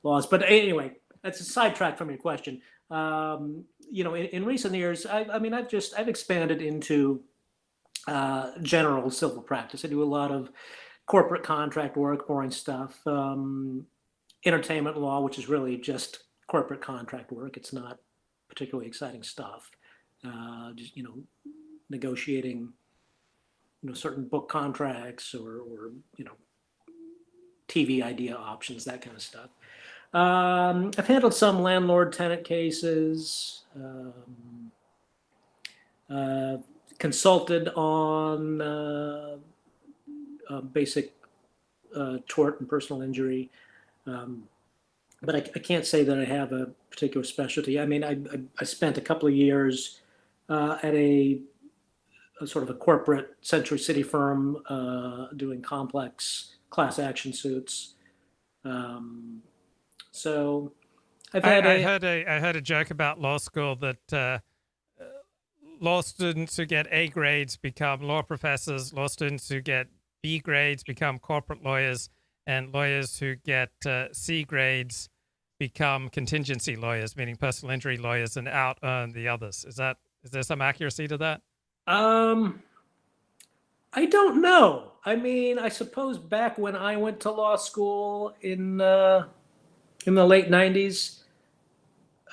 laws. But anyway, that's a sidetrack from your question. In recent years, I've expanded into general civil practice. I do a lot of corporate contract work, boring stuff, entertainment law, which is really just corporate contract work. It's not particularly exciting stuff. Just negotiating, certain book contracts or TV idea options, that kind of stuff. I've handled some landlord-tenant cases, consulted on basic tort and personal injury, but I can't say that I have a particular specialty. I mean, I spent a couple of years at a sort of a corporate Century City firm doing complex class action suits. So I heard a joke about law school that law students who get A grades become law professors, law students who get B grades become corporate lawyers, and lawyers who get C grades become contingency lawyers, meaning personal injury lawyers, and out earn the others. Is there some accuracy to that? I don't know. I mean, I suppose back when I went to law school in the late 90s,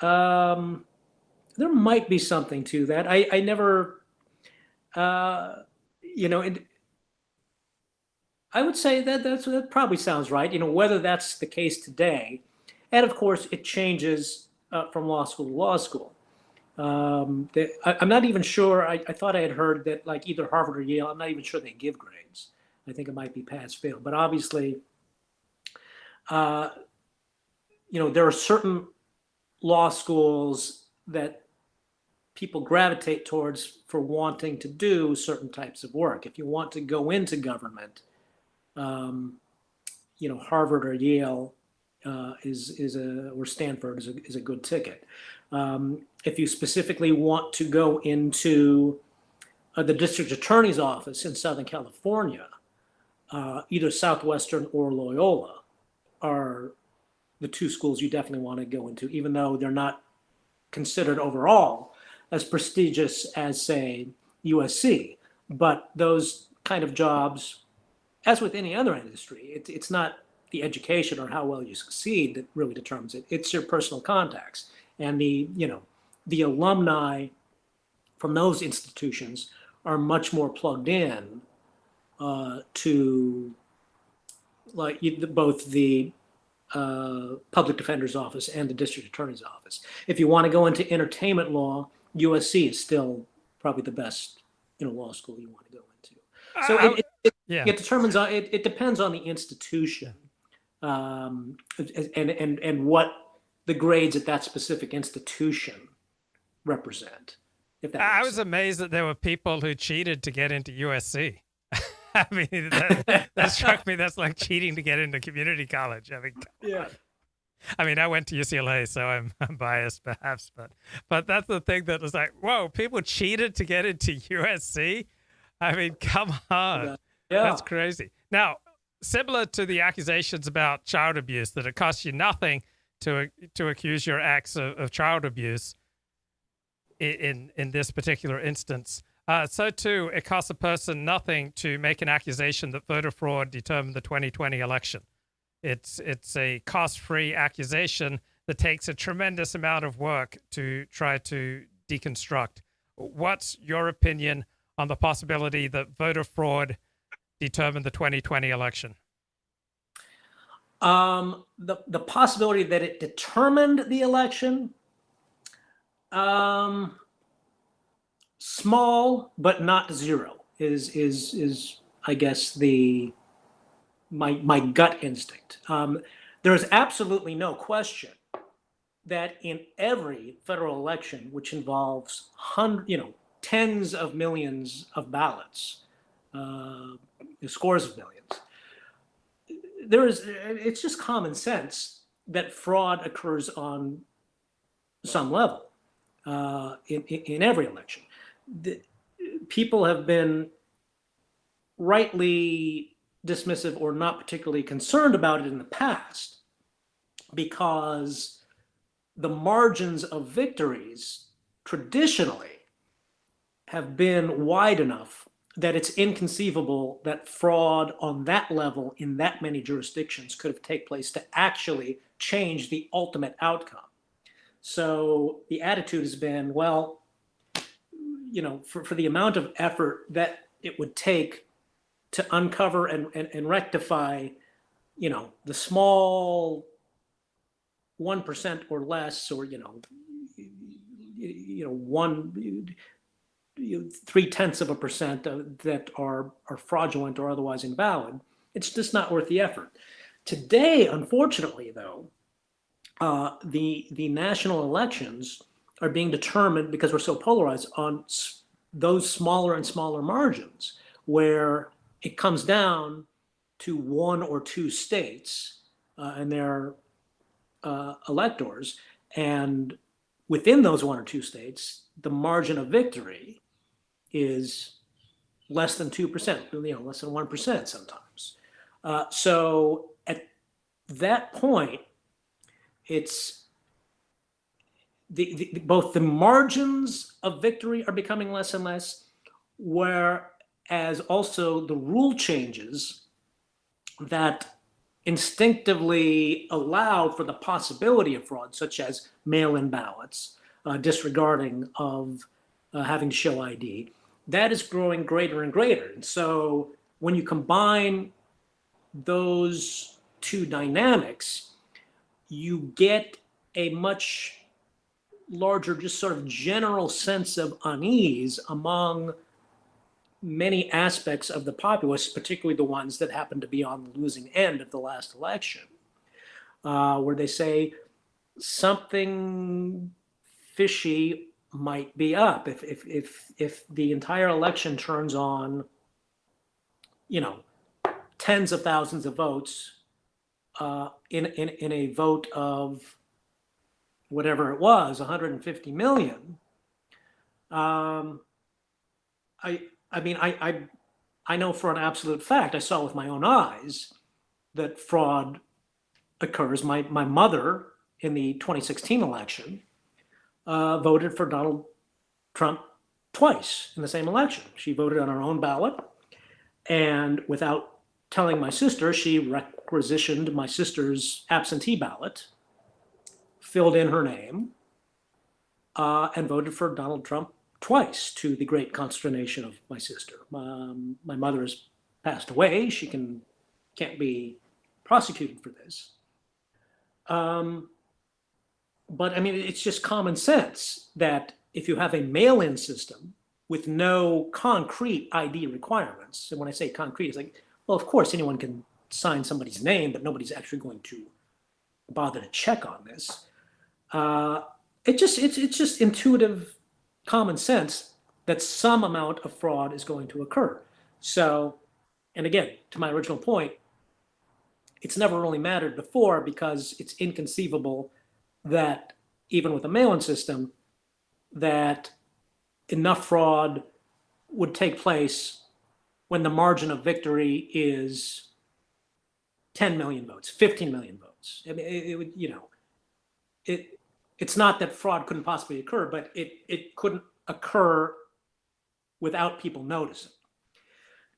there might be something to that. I never, I would say that probably sounds right. Whether that's the case today, and of course it changes from law school to law school. I'm not even sure. I thought I had heard that like either Harvard or Yale, I'm not even sure they give grades. I think it might be pass fail. But obviously, there are certain law schools that people gravitate towards for wanting to do certain types of work. If you want to go into government, Harvard or Yale or Stanford is a good ticket. If you specifically want to go into the district attorney's office in Southern California, either Southwestern or Loyola are the two schools you definitely want to go into, even though they're not considered overall as prestigious as, say, USC. But those kind of jobs, as with any other industry, it's not the education or how well you succeed that really determines it. It's your personal contacts. And the alumni from those institutions are much more plugged in to like both the public defender's office and the district attorney's office. If you want to go into entertainment law, USC is still probably the best law school you want to go into. So it determines it depends on the institution and what the grades at that specific institution represent. I was amazed that there were people who cheated to get into USC. I mean, that struck me. That's like cheating to get into community college. I mean, yeah. I mean, I went to UCLA, so I'm biased perhaps, but that's the thing that was like, whoa, people cheated to get into USC. I mean, come on, that's crazy. Now, similar to the accusations about child abuse, that it costs you nothing to accuse your ex of child abuse. In this particular instance, so too, it costs a person nothing to make an accusation that voter fraud determined the 2020 election. It's a cost-free accusation that takes a tremendous amount of work to try to deconstruct. What's your opinion on the possibility that voter fraud determined the 2020 election? The possibility that it determined the election, small but not zero is I guess my gut instinct. There is absolutely no question that in every federal election, which involves tens of millions of ballots, scores of millions, it's just common sense that fraud occurs on some level in every election. People have been rightly dismissive or not particularly concerned about it in the past because the margins of victories traditionally have been wide enough that it's inconceivable that fraud on that level in that many jurisdictions could have taken place to actually change the ultimate outcome. So the attitude has been, well, for the amount of effort that it would take to uncover and rectify, the small 1% or less, or 0.3% that are fraudulent or otherwise invalid, it's just not worth the effort. Today, unfortunately, though, the national elections are being determined, because we're so polarized, on those smaller and smaller margins, where it comes down to one or two states and their electors, and within those one or two states, the margin of victory is less than 2%, less than 1% sometimes. So at that point, it's both the margins of victory are becoming less and less, whereas also the rule changes that instinctively allow for the possibility of fraud, such as mail-in ballots, disregarding of having to show ID, that is growing greater and greater. And so when you combine those two dynamics, you get a much larger, just sort of general sense of unease among many aspects of the populace, particularly the ones that happen to be on the losing end of the last election, where they say something fishy might be up if the entire election turns on, tens of thousands of votes in a vote of whatever it was, 150 million. I mean, I know for an absolute fact, I saw with my own eyes that fraud occurs. My mother in the 2016 election voted for Donald Trump twice in the same election. She voted on her own ballot, and without telling my sister, she requisitioned my sister's absentee ballot, filled in her name, and voted for Donald Trump twice, to the great consternation of my sister. My mother has passed away. She can't be prosecuted for this. But I mean, it's just common sense that if you have a mail-in system with no concrete ID requirements, and when I say concrete, it's like, well, of course anyone can sign somebody's name, but nobody's actually going to bother to check on this. It's just intuitive common sense that some amount of fraud is going to occur. So, and again, to my original point, it's never really mattered before because it's inconceivable that even with a mail-in system, that enough fraud would take place when the margin of victory is 10 million votes, 15 million votes. I mean, it would, it's not that fraud couldn't possibly occur, but it couldn't occur without people noticing.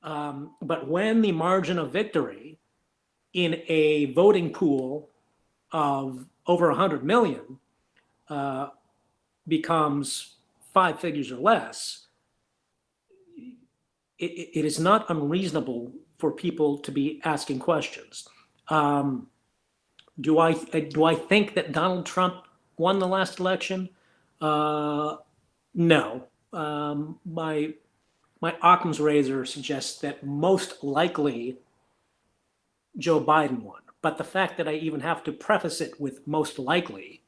But when the margin of victory in a voting pool of over 100 million becomes 5 figures or less, it is not unreasonable for people to be asking questions. Do I think that Donald Trump won the last election? No. My Occam's razor suggests that most likely Joe Biden won. But the fact that I even have to preface it with most likely,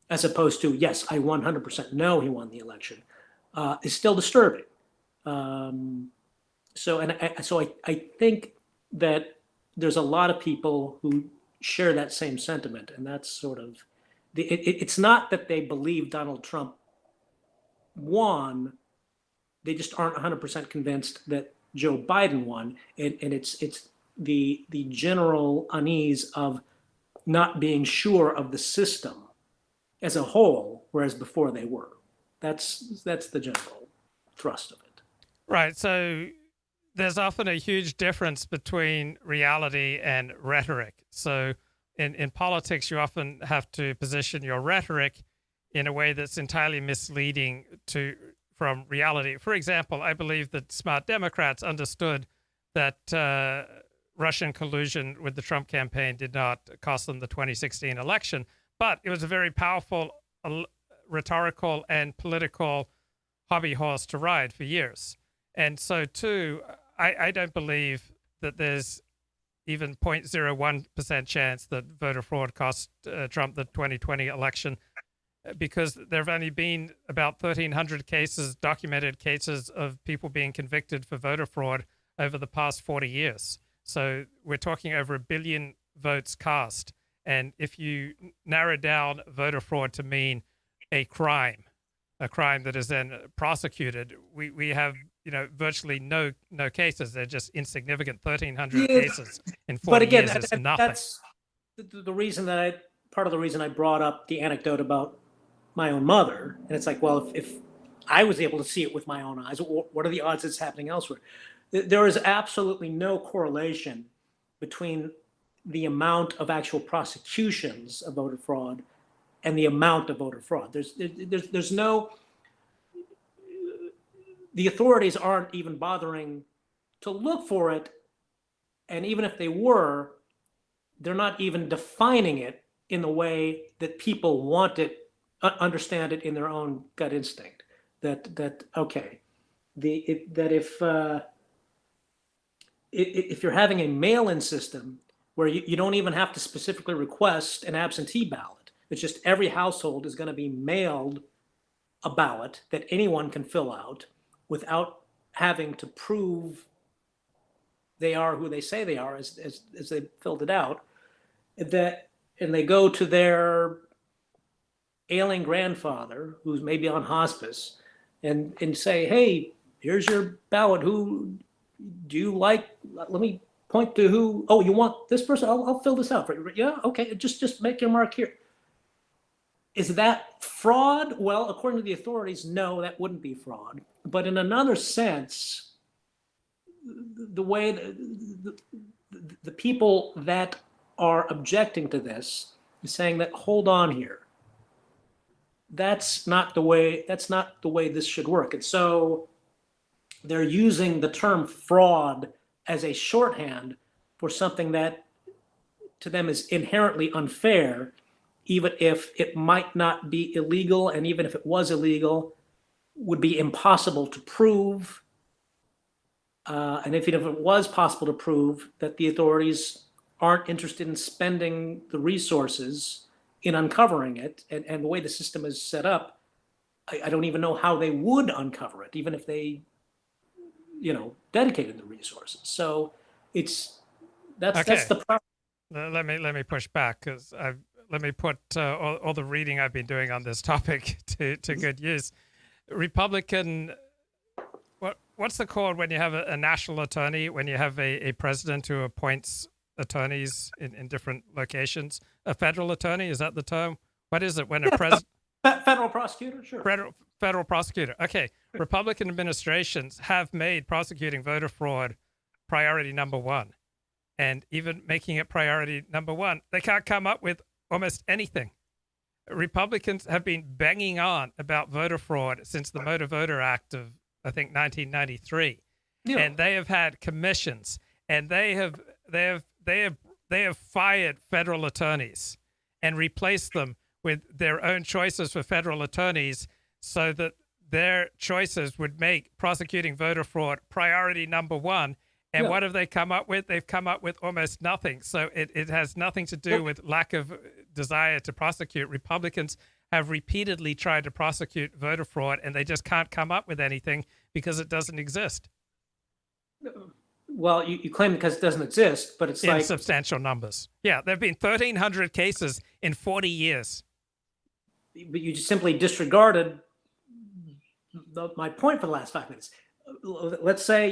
as opposed to, yes, I 100% know he won the election, is still disturbing. So I think that there's a lot of people who share that same sentiment, and that's sort of it's not that they believe Donald Trump won; they just aren't 100% convinced that Joe Biden won, and it's the general unease of not being sure of the system as a whole, whereas before they were. That's the general thrust of it. Right. So there's often a huge difference between reality and rhetoric. So in politics, you often have to position your rhetoric in a way that's entirely misleading from reality. For example, I believe that smart Democrats understood that Russian collusion with the Trump campaign did not cost them the 2016 election, but it was a very powerful rhetorical and political hobby horse to ride for years. And so, too, I don't believe that there's even 0.01% chance that voter fraud cost Trump the 2020 election, because there have only been about 1,300 documented cases of people being convicted for voter fraud over the past 40 years. So we're talking over 1 billion votes cast. And if you narrow down voter fraud to mean a crime that is then prosecuted, we have virtually no cases. They're just insignificant. 1,300 cases in 40 years is nothing. That's the reason part of the reason I brought up the anecdote about my own mother. And it's like, well, if I was able to see it with my own eyes, what are the odds it's happening elsewhere? There is absolutely no correlation between the amount of actual prosecutions of voter fraud and the amount of voter fraud. There's no, the authorities aren't even bothering to look for it. And even if they were, they're not even defining it in the way that people want it understand it in their own gut instinct. That okay, if you're having a mail-in system where you don't even have to specifically request an absentee ballot, it's just every household is going to be mailed a ballot that anyone can fill out without having to prove they are who they say they are as they filled it out. And they go to their ailing grandfather who's maybe on hospice and say, hey, here's your ballot. Who do you like? Let me point to who. Oh, you want this person? I'll fill this out for you. Yeah, okay. Just make your mark here. Is that fraud? Well, according to the authorities, no, that wouldn't be fraud. But in another sense, the way the people that are objecting to this is saying that, hold on here. That's not the way this should work. And so they're using the term fraud as a shorthand for something that to them is inherently unfair, even if it might not be illegal, and even if it was illegal, would be impossible to prove. And if it was possible to prove, that the authorities aren't interested in spending the resources in uncovering it, and the way the system is set up, I don't even know how they would uncover it, even if they, dedicated the resources. So that's the problem. Let me push back, because let me put all the reading I've been doing on this topic to good use. Republican, what's the call when you have a national attorney, when you have a president who appoints attorneys in different locations? A federal attorney, is that the term? What is it when a president? Federal prosecutor, sure. Federal prosecutor. Okay. Republican administrations have made prosecuting voter fraud priority number one. And even making it priority number one, they can't come up with almost anything. Republicans have been banging on about voter fraud since the Motor Voter Act of, I think, 1993. Yeah. And they have had commissions, and they have fired federal attorneys and replaced them with their own choices for federal attorneys, so that their choices would make prosecuting voter fraud priority number one. And what have they come up with? They've come up with almost nothing. So it has nothing to do with lack of desire to prosecute. Republicans have repeatedly tried to prosecute voter fraud, and they just can't come up with anything because it doesn't exist. Well, you claim because it doesn't exist, but it's in substantial numbers. Yeah, there have been 1,300 cases in 40 years. But you just simply disregarded my point for the last 5 minutes. Let's say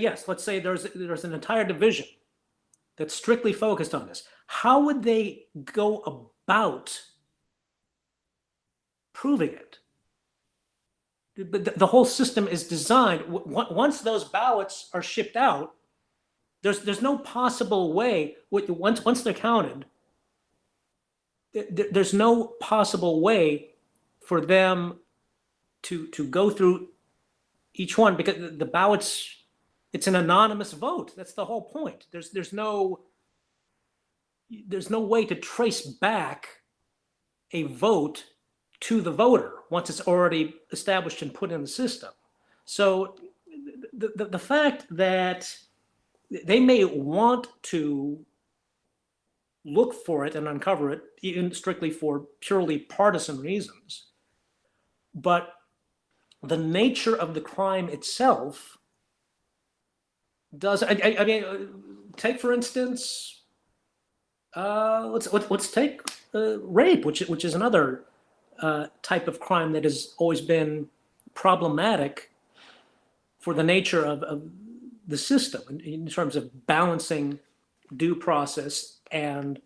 there's an entire division that's strictly focused on this. How would they go about proving it? The whole system is designed. Once those ballots are shipped out, there's no possible way. Once they're counted, there's no possible way for them to go through each one, because the ballots, it's an anonymous vote. That's the whole point. There's no way to trace back a vote to the voter once it's already established and put in the system. So the fact that they may want to look for it and uncover it, even strictly for purely partisan reasons, but the nature of the crime itself does. I mean, take for instance, let's take rape, which is another type of crime that has always been problematic for the nature of the system in terms of balancing due process and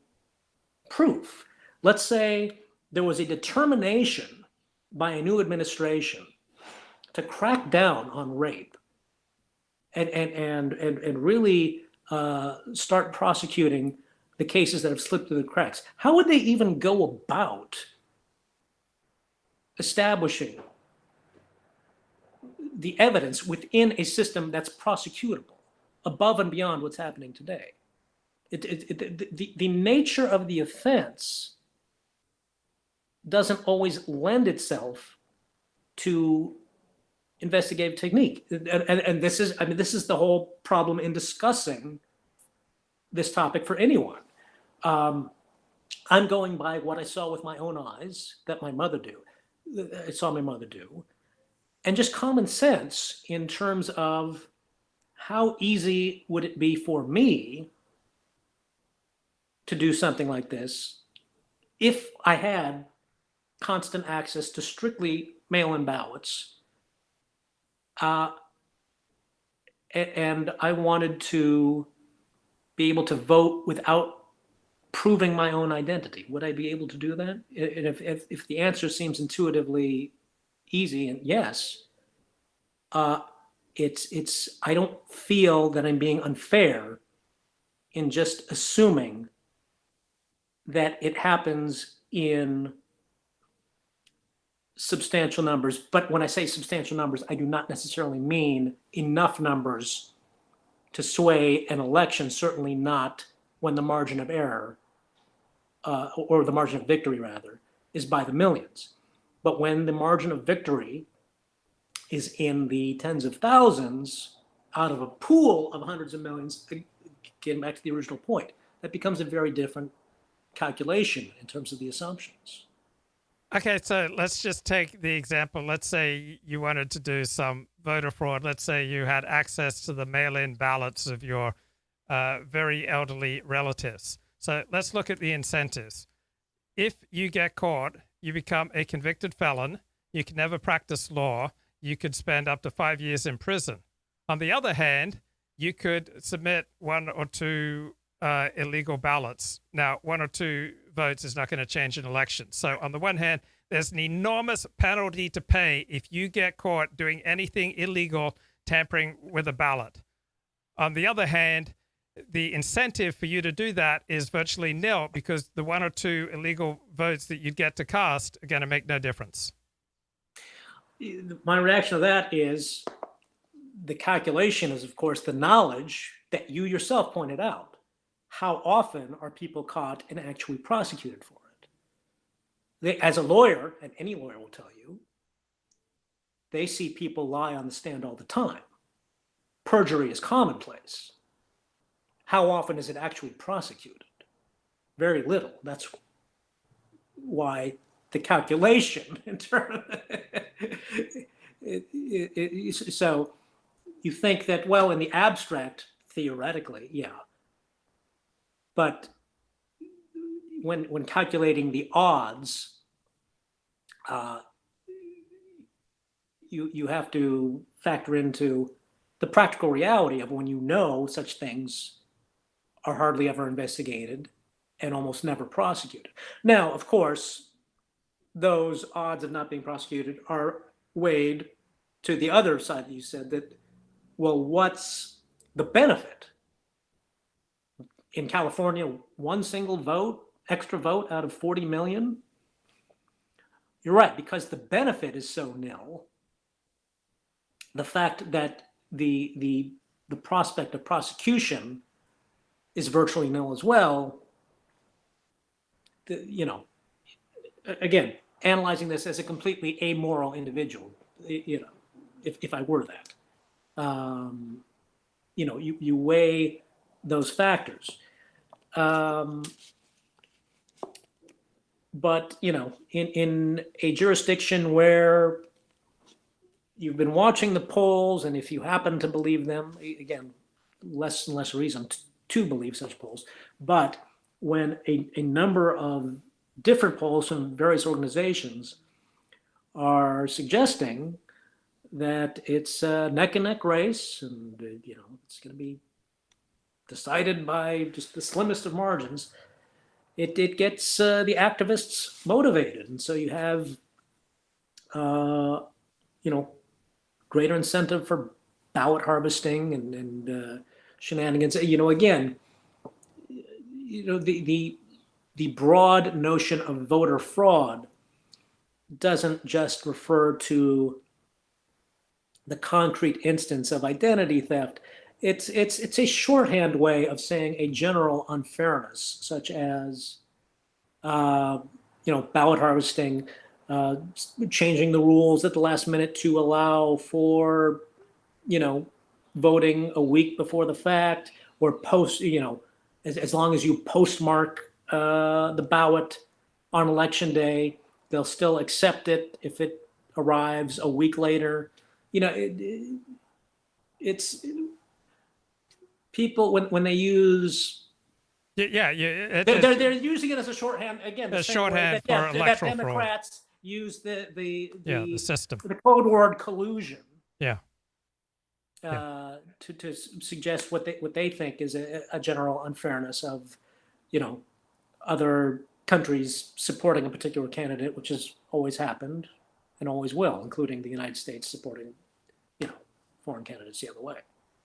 proof. Let's say there was a determination by a new administration to crack down on rape and really start prosecuting the cases that have slipped through the cracks. How would they even go about establishing the evidence within a system that's prosecutable above and beyond what's happening today? The nature of the offense doesn't always lend itself to investigative technique. And this is, I mean, this is the whole problem in discussing this topic for anyone. I'm going by what I saw with my own eyes that my mother I saw my mother do, and just common sense in terms of how easy would it be for me to do something like this if I had constant access to strictly mail-in ballots, and I wanted to be able to vote without proving my own identity. Would I be able to do that? And if the answer seems intuitively easy, and yes, it's I don't feel that I'm being unfair in just assuming that it happens in substantial numbers. But when I say substantial numbers, I do not necessarily mean enough numbers to sway an election, certainly not when the margin of error, or the margin of victory rather, is by the millions. But when the margin of victory is in the tens of thousands out of a pool of hundreds of millions, getting back to the original point, that becomes a very different calculation in terms of the assumptions. Okay, so let's just take the example. Let's say you wanted to do some voter fraud. Let's say you had access to the mail-in ballots of your very elderly relatives. So let's look at the incentives. If you get caught, you become a convicted felon. You can never practice law. You could spend up to 5 years in prison. On the other hand, you could submit 1 or 2 illegal ballots. Now, 1 or 2 votes is not going to change an election. So on the one hand, there's an enormous penalty to pay if you get caught doing anything illegal, tampering with a ballot. On the other hand, the incentive for you to do that is virtually nil, because the 1 or 2 illegal votes that you get to cast are going to make no difference. My reaction to that is the calculation is, of course, the knowledge that you yourself pointed out. How often are people caught and actually prosecuted for it? As a lawyer, and any lawyer will tell you, they see people lie on the stand all the time. Perjury is commonplace. How often is it actually prosecuted? Very little. That's why the calculation in terms so you think that, well, in the abstract, theoretically, yeah. But when calculating the odds, you have to factor into the practical reality of when you know such things are hardly ever investigated and almost never prosecuted. Now, of course, those odds of not being prosecuted are weighed to the other side that you said that, well, what's the benefit? In California, 1 single vote, extra vote out of 40 million? You're right, because the benefit is so nil, the fact that the prospect of prosecution is virtually nil as well. Again, analyzing this as a completely amoral individual, if I were that, you weigh those factors. But, in a jurisdiction where you've been watching the polls, and if you happen to believe them, again, less and less reason to believe such polls, but when a number of different polls from various organizations are suggesting that it's a neck and neck race, and it's going to be decided by just the slimmest of margins, it gets the activists motivated, and so you have greater incentive for ballot harvesting and shenanigans. Again, the broad notion of voter fraud doesn't just refer to the concrete instance of identity theft. It's a shorthand way of saying a general unfairness, such as ballot harvesting, changing the rules at the last minute to allow for, voting a week before the fact, or post, as long as you postmark the ballot on election day, they'll still accept it if it arrives a week later. It's people when they use. They're using it as a shorthand again. The shorthand for electoral fraud. Democrats use the system, the code word collusion. Yeah. To suggest what they think is a general unfairness of, other countries supporting a particular candidate, which has always happened and always will, including the United States supporting, foreign candidates the other way.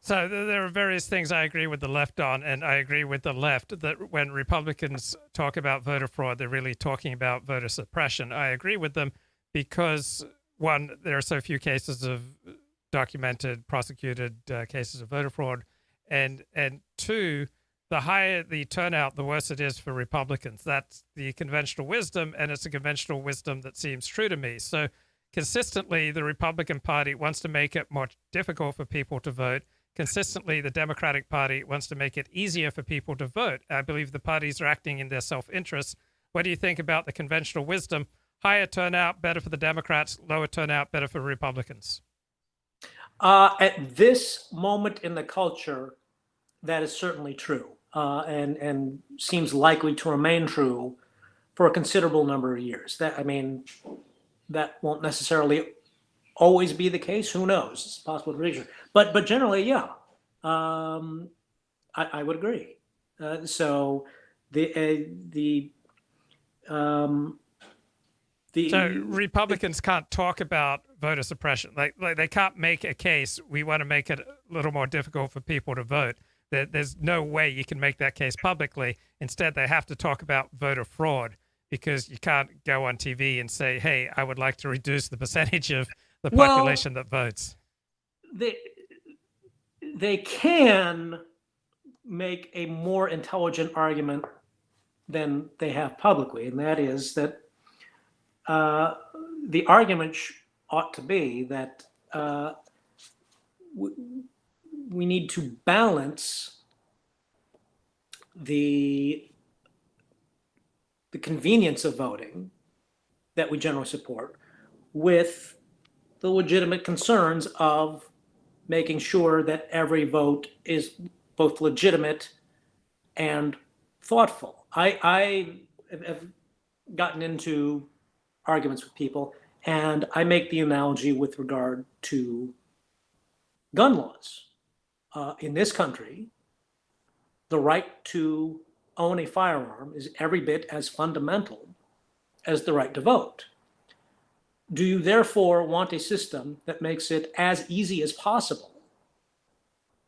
So there are various things I agree with the left on, and I agree with the left that when Republicans talk about voter fraud, they're really talking about voter suppression. I agree with them because, one, there are so few cases of documented, prosecuted cases of voter fraud, and two, the higher the turnout, the worse it is for Republicans. That's the conventional wisdom, and it's a conventional wisdom that seems true to me. So consistently, the Republican Party wants to make it more difficult for people to vote. Consistently, the Democratic Party wants to make it easier for people to vote. I believe the parties are acting in their self-interest. What do you think about the conventional wisdom? Higher turnout, better for the Democrats. Lower turnout, better for Republicans. At this moment in the culture, that is certainly true, and seems likely to remain true for a considerable number of years. That won't necessarily always be the case. Who knows? It's possible to reach. But generally, yeah, I would agree. So Republicans can't talk about voter suppression. Like they can't make a case. We want to make it a little more difficult for people to vote. There's no way you can make that case publicly. Instead, they have to talk about voter fraud, because you can't go on TV and say, hey, I would like to reduce the percentage of the population that votes. They can make a more intelligent argument than they have publicly, and that is that the argument ought to be that we need to balance the convenience of voting that we generally support with the legitimate concerns of making sure that every vote is both legitimate and thoughtful. I have gotten into arguments with people, and I make the analogy with regard to gun laws. In this country, the right to own a firearm is every bit as fundamental as the right to vote. Do you therefore want a system that makes it as easy as possible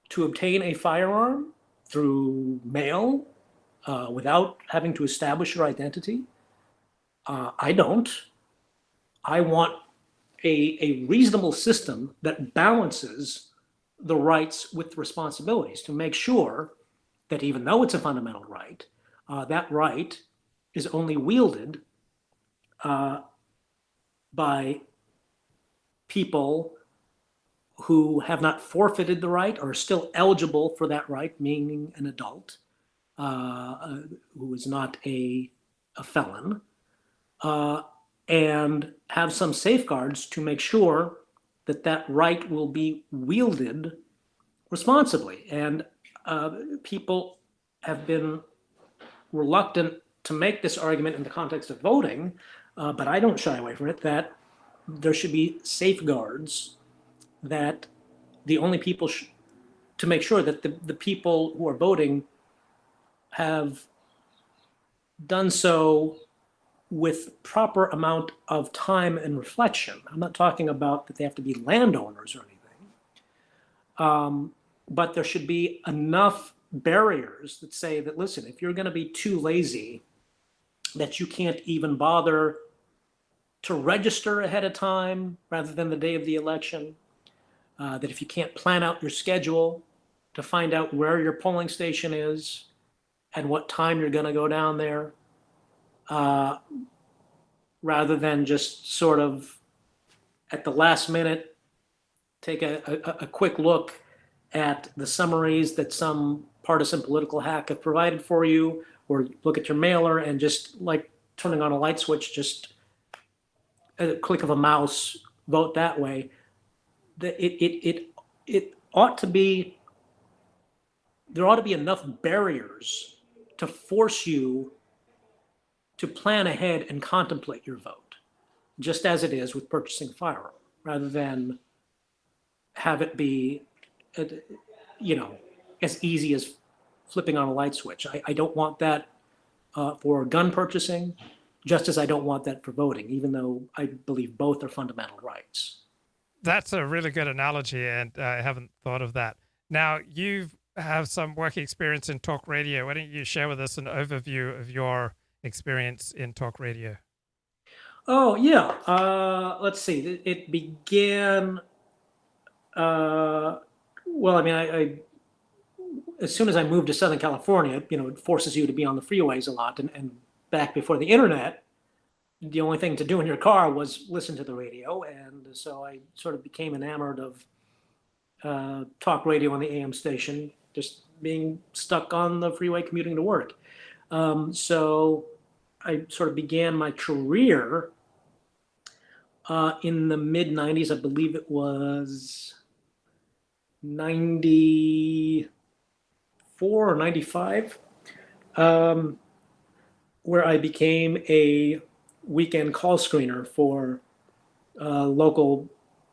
to obtain a firearm through mail without having to establish your identity? I don't. I want a reasonable system that balances the rights with responsibilities to make sure that even though it's a fundamental right, that right is only wielded by people who have not forfeited the right or are still eligible for that right, meaning an adult who is not a felon, and have some safeguards to make sure that that right will be wielded responsibly. And people have been reluctant to make this argument in the context of voting, but I don't shy away from it, that there should be safeguards that the only people to make sure that the people who are voting have done so with proper amount of time and reflection. I'm not talking about that they have to be landowners or anything, but there should be enough barriers that say that, listen, if you're going to be too lazy that you can't even bother to register ahead of time rather than the day of the election, that if you can't plan out your schedule to find out where your polling station is and what time you're going to go down there, rather than just sort of at the last minute take a quick look at the summaries that some partisan political hack have provided for you, or look at your mailer and just like turning on a light switch, just a click of a mouse, vote that way. It ought to be, there ought to be enough barriers to force you to plan ahead and contemplate your vote, just as it is with purchasing a firearm, rather than have it be, as easy as flipping on a light switch. I don't want that for gun purchasing, just as I don't want that for voting, even though I believe both are fundamental rights. That's a really good analogy, and I haven't thought of that. Now, you have some work experience in talk radio. Why don't you share with us an overview of your experience in talk radio? Oh, yeah. Let's see. It began, I as soon as I moved to Southern California, it forces you to be on the freeways a lot. And back before the internet, the only thing to do in your car was listen to the radio. And so I sort of became enamored of talk radio on the AM station, just being stuck on the freeway commuting to work. So I sort of began my career in the mid 90s. I believe it was 94 or 95, where I became a weekend call screener for a local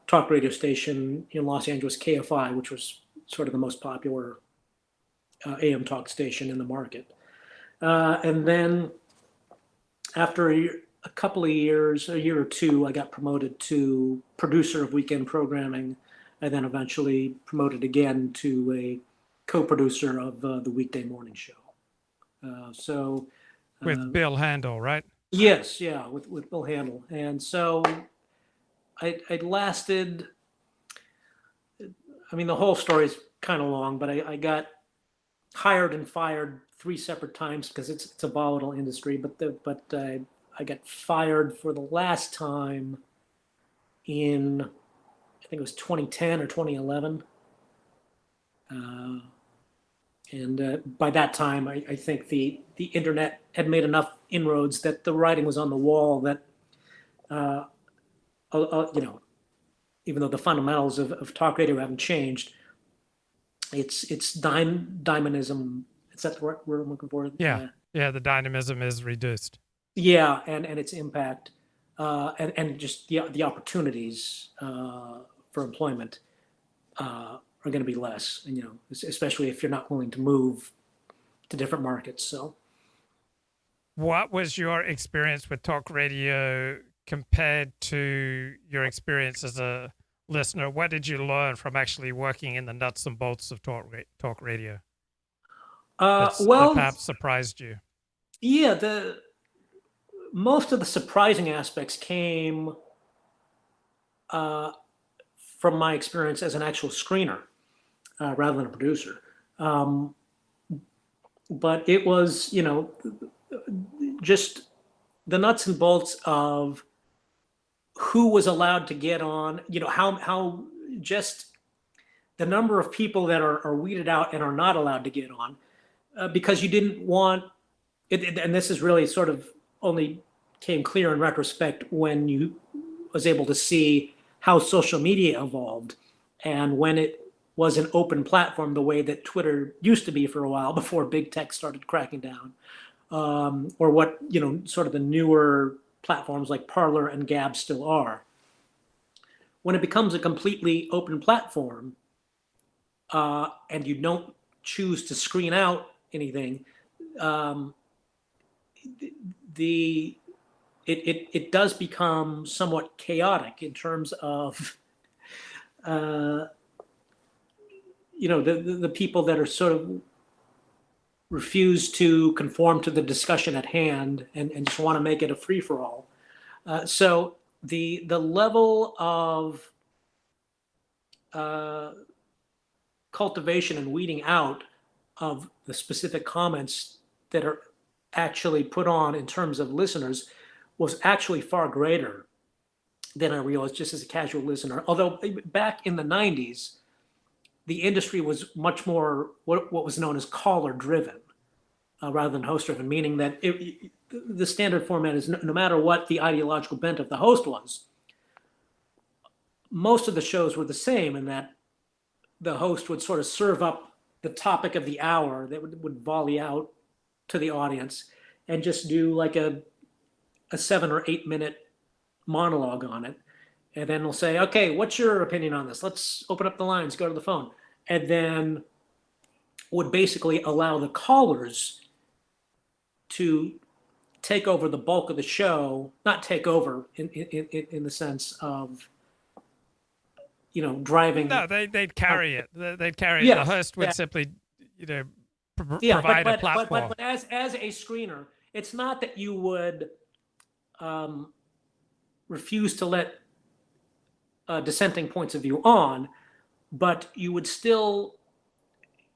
talk radio station in Los Angeles, KFI, which was sort of the most popular AM talk station in the market. And then after a couple of years, a year or two, I got promoted to producer of weekend programming, and then eventually promoted again to a co-producer of the weekday morning show. With Bill Handel, right? Yes, yeah, with Bill Handel. And so I lasted, the whole story is kind of long, but I got hired and fired 3 separate times because it's a volatile industry. But I got fired for the last time in, I think it was 2010 or 2011. By that time, I think the internet had made enough inroads that the writing was on the wall that, even though the fundamentals of talk radio haven't changed, it's dynamism. Is that the word I'm looking for? Yeah, the dynamism is reduced. Yeah, and its impact, and just the opportunities for employment are going to be less, and especially if you're not willing to move to different markets. So, what was your experience with talk radio compared to your experience as a listener? What did you learn from actually working in the nuts and bolts of talk radio? That perhaps surprised you? Yeah, most of the surprising aspects came from my experience as an actual screener rather than a producer. But it was, just the nuts and bolts of who was allowed to get on, how just the number of people that are weeded out and are not allowed to get on, because you didn't want it. And this is really sort of only came clear in retrospect when you was able to see how social media evolved, and when it was an open platform the way that Twitter used to be for a while before big tech started cracking down, or what sort of the newer platforms like Parler and Gab still are. When it becomes a completely open platform, and you don't choose to screen out anything, it does become somewhat chaotic in terms of the people that are sort of refuse to conform to the discussion at hand and just want to make it a free-for-all. So the level of cultivation and weeding out of the specific comments that are actually put on in terms of listeners was actually far greater than I realized just as a casual listener. Although back in the 90s, the industry was much more what was known as caller driven rather than host driven, meaning that the standard format is no matter what the ideological bent of the host was, most of the shows were the same in that the host would sort of serve up the topic of the hour that would volley out to the audience and just do like a 7 or 8 minute monologue on it. And then we'll say, okay, what's your opinion on this? Let's open up the lines, go to the phone. And then would basically allow the callers to take over the bulk of the show, not take over in the sense of, driving. No, they'd carry it. They'd carry it. Yes, The host would yeah. simply, Yeah, provide a platform. but as a screener, it's not that you would refuse to let dissenting points of view on, but you would still,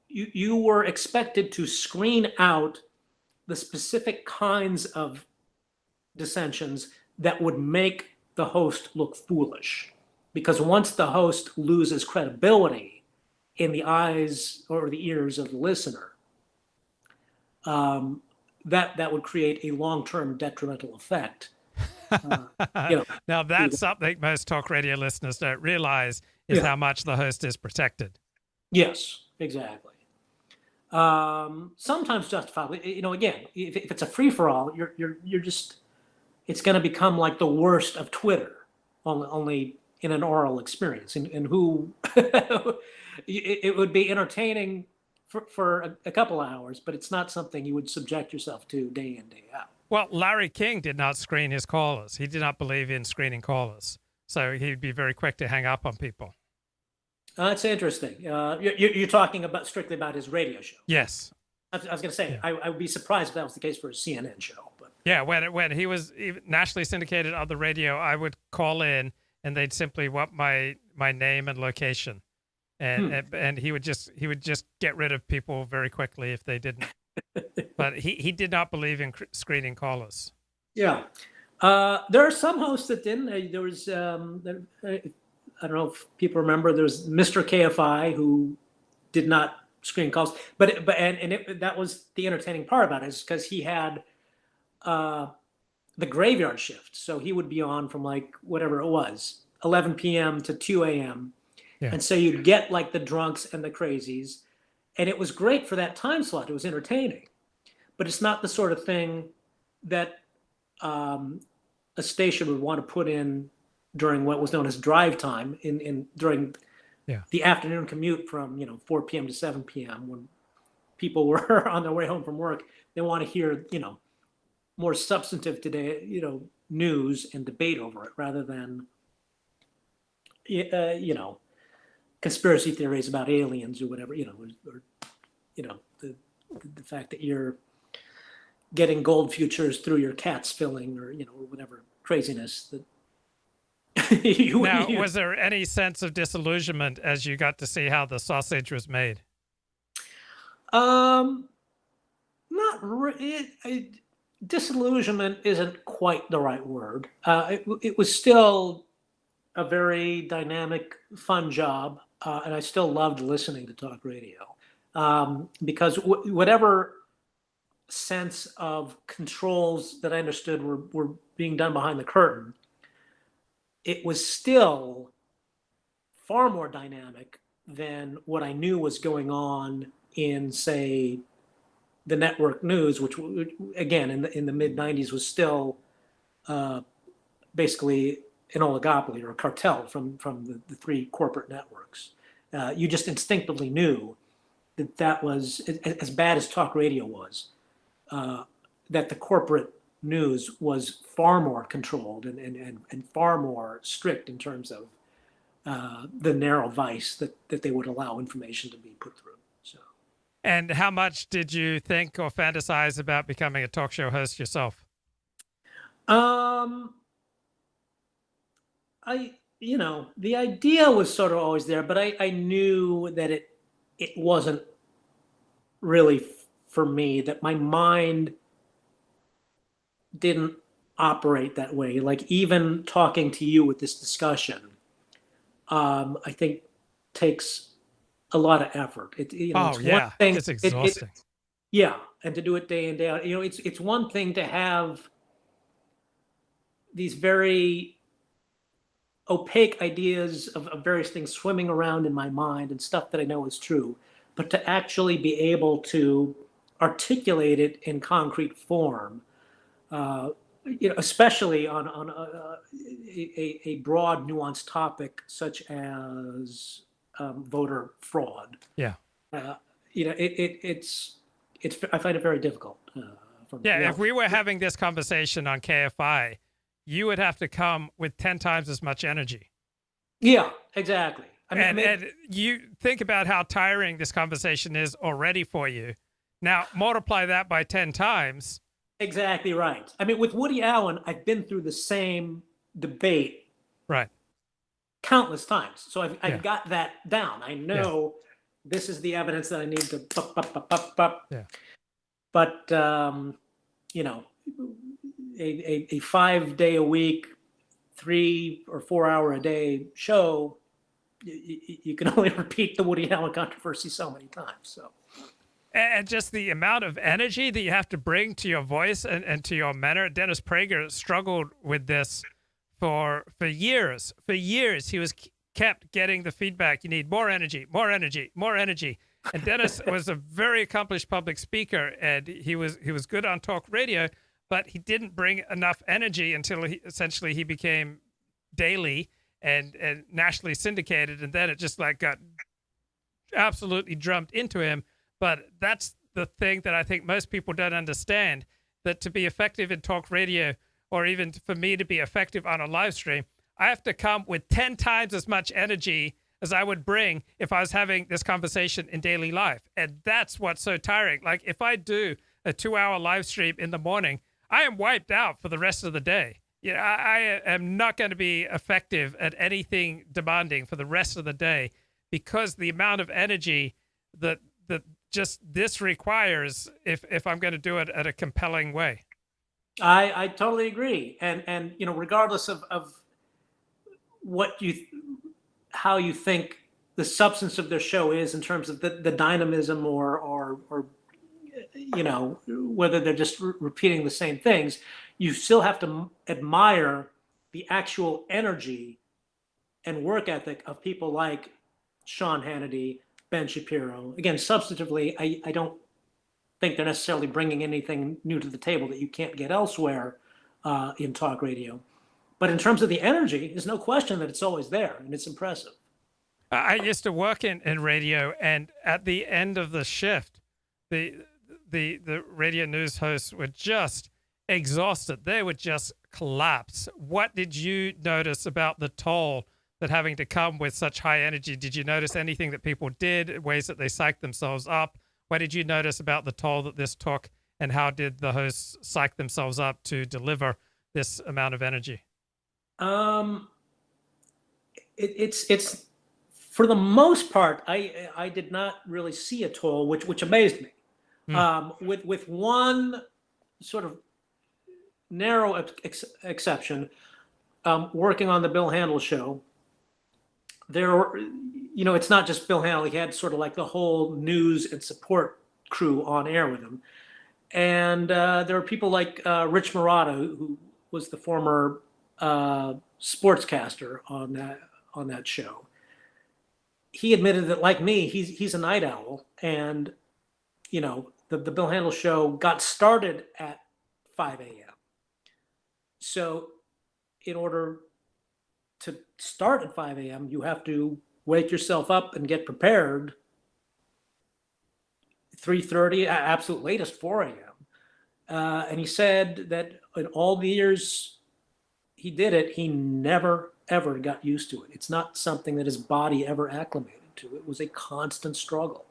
you were expected to screen out the specific kinds of dissensions that would make the host look foolish. Because once the host loses credibility in the eyes or the ears of the listener, that would create a long-term detrimental effect. Now that's something most talk radio listeners don't realize is how much the host is protected. Yes, exactly. Sometimes justifiably, again, if it's a free-for-all, you're just, it's going to become like the worst of Twitter, only in an oral experience. And who, it would be entertaining for a couple of hours, but it's not something you would subject yourself to day in, day out. Well, Larry King did not screen his callers. He did not believe in screening callers. So he'd be very quick to hang up on people. That's interesting. You're talking strictly about his radio show. Yes. I was going to say, I would be surprised if that was the case for a CNN show. But yeah, when he was nationally syndicated on the radio, I would call in and they'd simply want my name and location. And he would just get rid of people very quickly if they didn't. But he did not believe in screening callers. Yeah. There are some hosts that didn't. There was, I don't know if people remember, there was Mr. KFI who did not screen calls. That was the entertaining part about it, is because he had the graveyard shift. So he would be on from like whatever it was, 11 p.m. to 2 a.m. Yeah. And so you'd get like the drunks and the crazies. And it was great for that time slot. It was entertaining. But it's not the sort of thing that a station would want to put in during what was known as drive time during the afternoon commute from 4 p.m. to 7 p.m. when people were on their way home from work. They want to hear more substantive today news and debate over it rather than conspiracy theories about aliens or whatever, or the fact that you're getting gold futures through your cat's filling or whatever craziness that Now, was there any sense of disillusionment as you got to see how the sausage was made? Not really. Disillusionment isn't quite the right word. It was still a very dynamic, fun job, and I still loved listening to talk radio because whatever sense of controls that I understood were being done behind the curtain, it was still far more dynamic than what I knew was going on in, say, the network news, which again in the mid 90s was still basically an oligopoly or a cartel from the three corporate networks. You just instinctively knew that was, as bad as talk radio was, that the corporate news was far more controlled and far more strict in terms of the narrow vice that they would allow information to be put through. So. And how much did you think or fantasize about becoming a talk show host yourself? The idea was sort of always there, but I knew that it wasn't really for me, that my mind didn't operate that way. Like even talking to you with this discussion, I think takes a lot of effort. Oh It's one yeah, thing. it's exhausting. Yeah, and to do it day in day out. It's one thing to have these very opaque ideas of various things swimming around in my mind and stuff that I know is true, but to actually be able to articulate it in concrete form, uh, especially on a broad, nuanced topic such as voter fraud. Yeah. Uh, it's I find it very difficult. Yeah, if we were having this conversation on KFI, you would have to come with 10 times as much energy. Yeah, exactly. And you think about how tiring this conversation is already for you. Now, multiply that by 10 times. Exactly right. I mean, with Woody Allen, I've been through the same debate Right. countless times. So Yeah. I've got that down. I know this is the evidence that I need to. Yeah. But, a 5 day a week, 3 or 4 hour a day show, you can only repeat the Woody Allen controversy so many times. So, and just the amount of energy that you have to bring to your voice and to your manner. Dennis Prager struggled with this for years. For years, he was kept getting the feedback. You need more energy, more energy, more energy. And Dennis was a very accomplished public speaker, and he was good on talk radio, but he didn't bring enough energy until he became daily and nationally syndicated, and then it just like got absolutely drummed into him. But that's the thing that I think most people don't understand, that to be effective in talk radio, or even for me to be effective on a live stream, I have to come with 10 times as much energy as I would bring if I was having this conversation in daily life. And that's what's so tiring. Like if I do a 2-hour live stream in the morning, I am wiped out for the rest of the day. I am not going to be effective at anything demanding for the rest of the day, because the amount of energy that just this requires if I'm going to do it at a compelling way. I totally agree. And regardless of what how you think the substance of their show is in terms of the dynamism or whether they're just repeating the same things, you still have to admire the actual energy and work ethic of people like Sean Hannity, Ben Shapiro. Again, substantively, I don't think they're necessarily bringing anything new to the table that you can't get elsewhere in talk radio. But in terms of the energy, there's no question that it's always there, and it's impressive. I used to work in radio, and at the end of the shift, the radio news hosts were just exhausted. They would just collapse. What did you notice about the toll that having to come with such high energy? Did you notice anything that people did, ways that they psyched themselves up? What did you notice about the toll that this took, and how did the hosts psych themselves up to deliver this amount of energy? It's for the most part, I did not really see a toll, which amazed me. With one sort of narrow exception, working on the Bill Handel show, it's not just Bill Handel. He had sort of like the whole news and support crew on air with him. And there were people like Rich Marotta, who was the former sportscaster on that show. He admitted that, like me, he's a night owl, and the Bill Handel show got started at 5 a.m. So in order to start at 5 a.m., you have to wake yourself up and get prepared 3:30, absolute latest 4 a.m. And he said that in all the years he did it, he never, ever got used to it. It's not something that his body ever acclimated to. It was a constant struggle.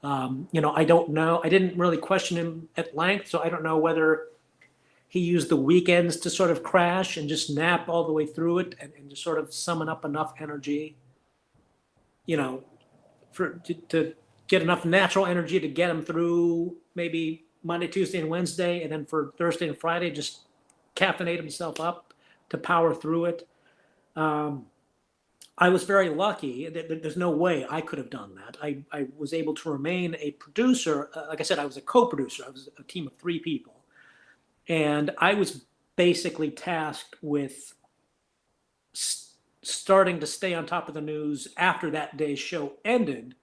I don't know. I didn't really question him at length, so I don't know whether he used the weekends to sort of crash and just nap all the way through it and just sort of summon up enough energy, to get enough natural energy to get him through maybe Monday, Tuesday, and Wednesday, and then for Thursday and Friday, just caffeinate himself up to power through it. I was very lucky. There's no way I could have done that. I was able to remain a producer. Like I said, I was a co-producer. I was a team of 3 people. And I was basically tasked with starting to stay on top of the news after that day's show ended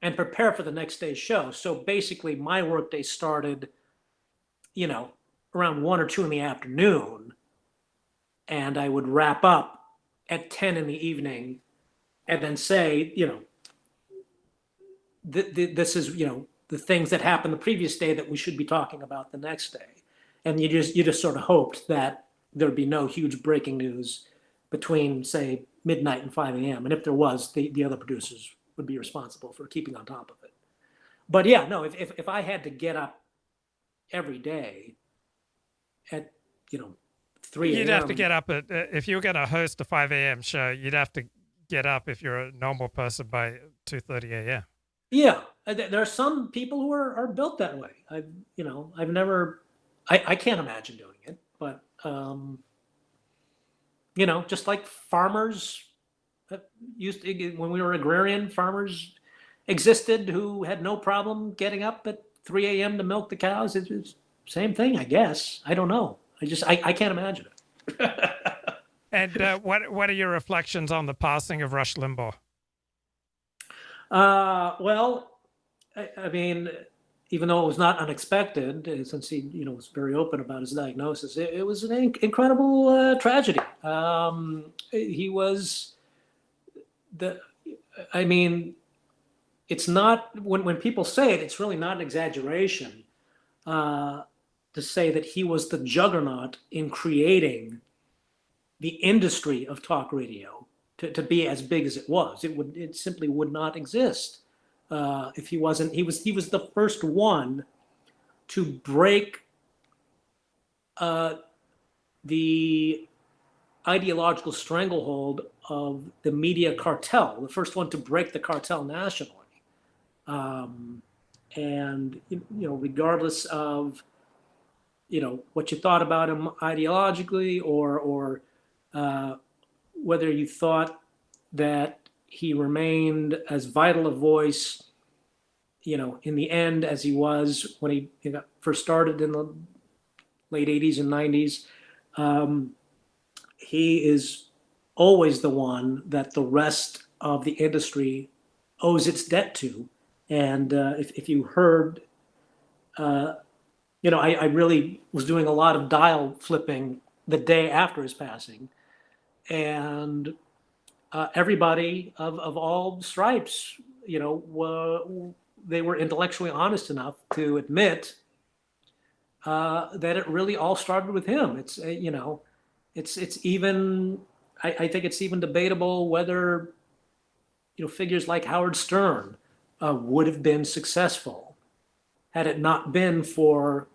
and prepare for the next day's show. So basically my workday started, around 1 or 2 in the afternoon, and I would wrap up at 10 in the evening and then say, this is, the things that happened the previous day that we should be talking about the next day. And you just sort of hoped that there'd be no huge breaking news between, say, midnight and 5 a.m. And if there was, the other producers would be responsible for keeping on top of it. But yeah, no, if I had to get up every day at, 3 a.m. You'd have to get up at, if you were going to host a 5 a.m. show, you'd have to get up if you're a normal person by 2:30 a.m. Yeah, there are some people who are built that way. I've never, I can't imagine doing it, but, just like farmers when we were agrarian, farmers existed who had no problem getting up at 3 a.m. to milk the cows. It's same thing, I guess. I don't know. I can't imagine it. And what are your reflections on the passing of Rush Limbaugh? Well, I mean, even though it was not unexpected, since he, was very open about his diagnosis, it was an incredible tragedy. He was it's not, when people say it, it's really not an exaggeration to say that he was the juggernaut in creating the industry of talk radio to be as big as it was. It simply would not exist if he wasn't. He was the first one to break the ideological stranglehold of the media cartel. The first one to break the cartel nationally, and regardless of what you thought about him ideologically, or whether you thought that he remained as vital a voice, in the end as he was when he first started in the late 80s and 90s. He is always the one that the rest of the industry owes its debt to. And if you heard, I really was doing a lot of dial flipping the day after his passing, and everybody of all stripes, they were intellectually honest enough to admit that it really all started with him. It's it's even, I think it's even debatable whether figures like Howard Stern would have been successful had it not been for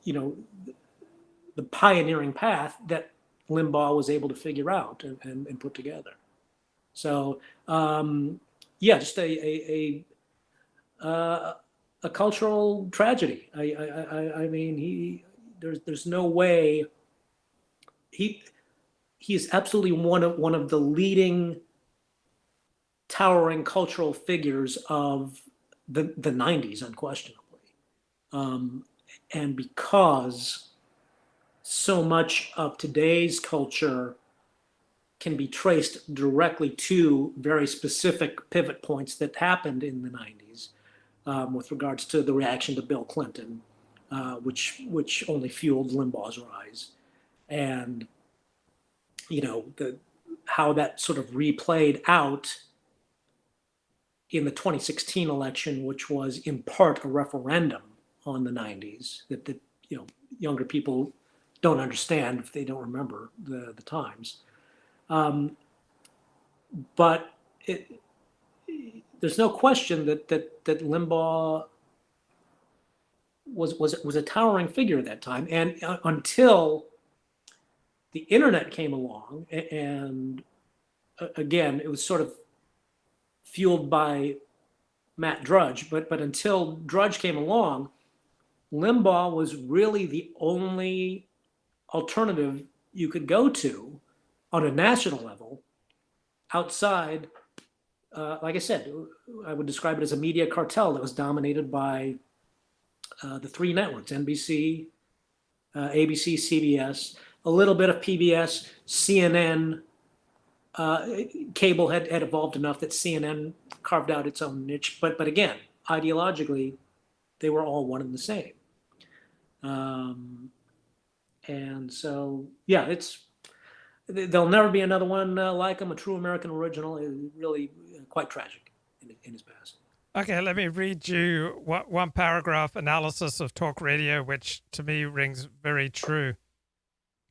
the pioneering path that Limbaugh was able to figure out and put together. So just a cultural tragedy. I mean, there's no way. He is absolutely one of the leading towering cultural figures of the 90s, unquestionably. And because so much of today's culture can be traced directly to very specific pivot points that happened in the 90s, with regards to the reaction to Bill Clinton, which only fueled Limbaugh's rise, and how that sort of replayed out in the 2016 election, which was in part a referendum on the 90s that younger people don't understand if they don't remember the times. But there's no question that Limbaugh was a towering figure at that time, and until the internet came along, and again, it was sort of fueled by Matt Drudge, but until Drudge came along, Limbaugh was really the only alternative you could go to on a national level outside, like I said, I would describe it as a media cartel that was dominated by the three networks, NBC, ABC, CBS, a little bit of PBS, CNN. Cable had evolved enough that CNN carved out its own niche. But again, ideologically, they were all one and the same. And so, yeah, there'll never be another one like him, a true American original. It really quite tragic in his past. Okay, let me read you one paragraph analysis of talk radio, which to me rings very true,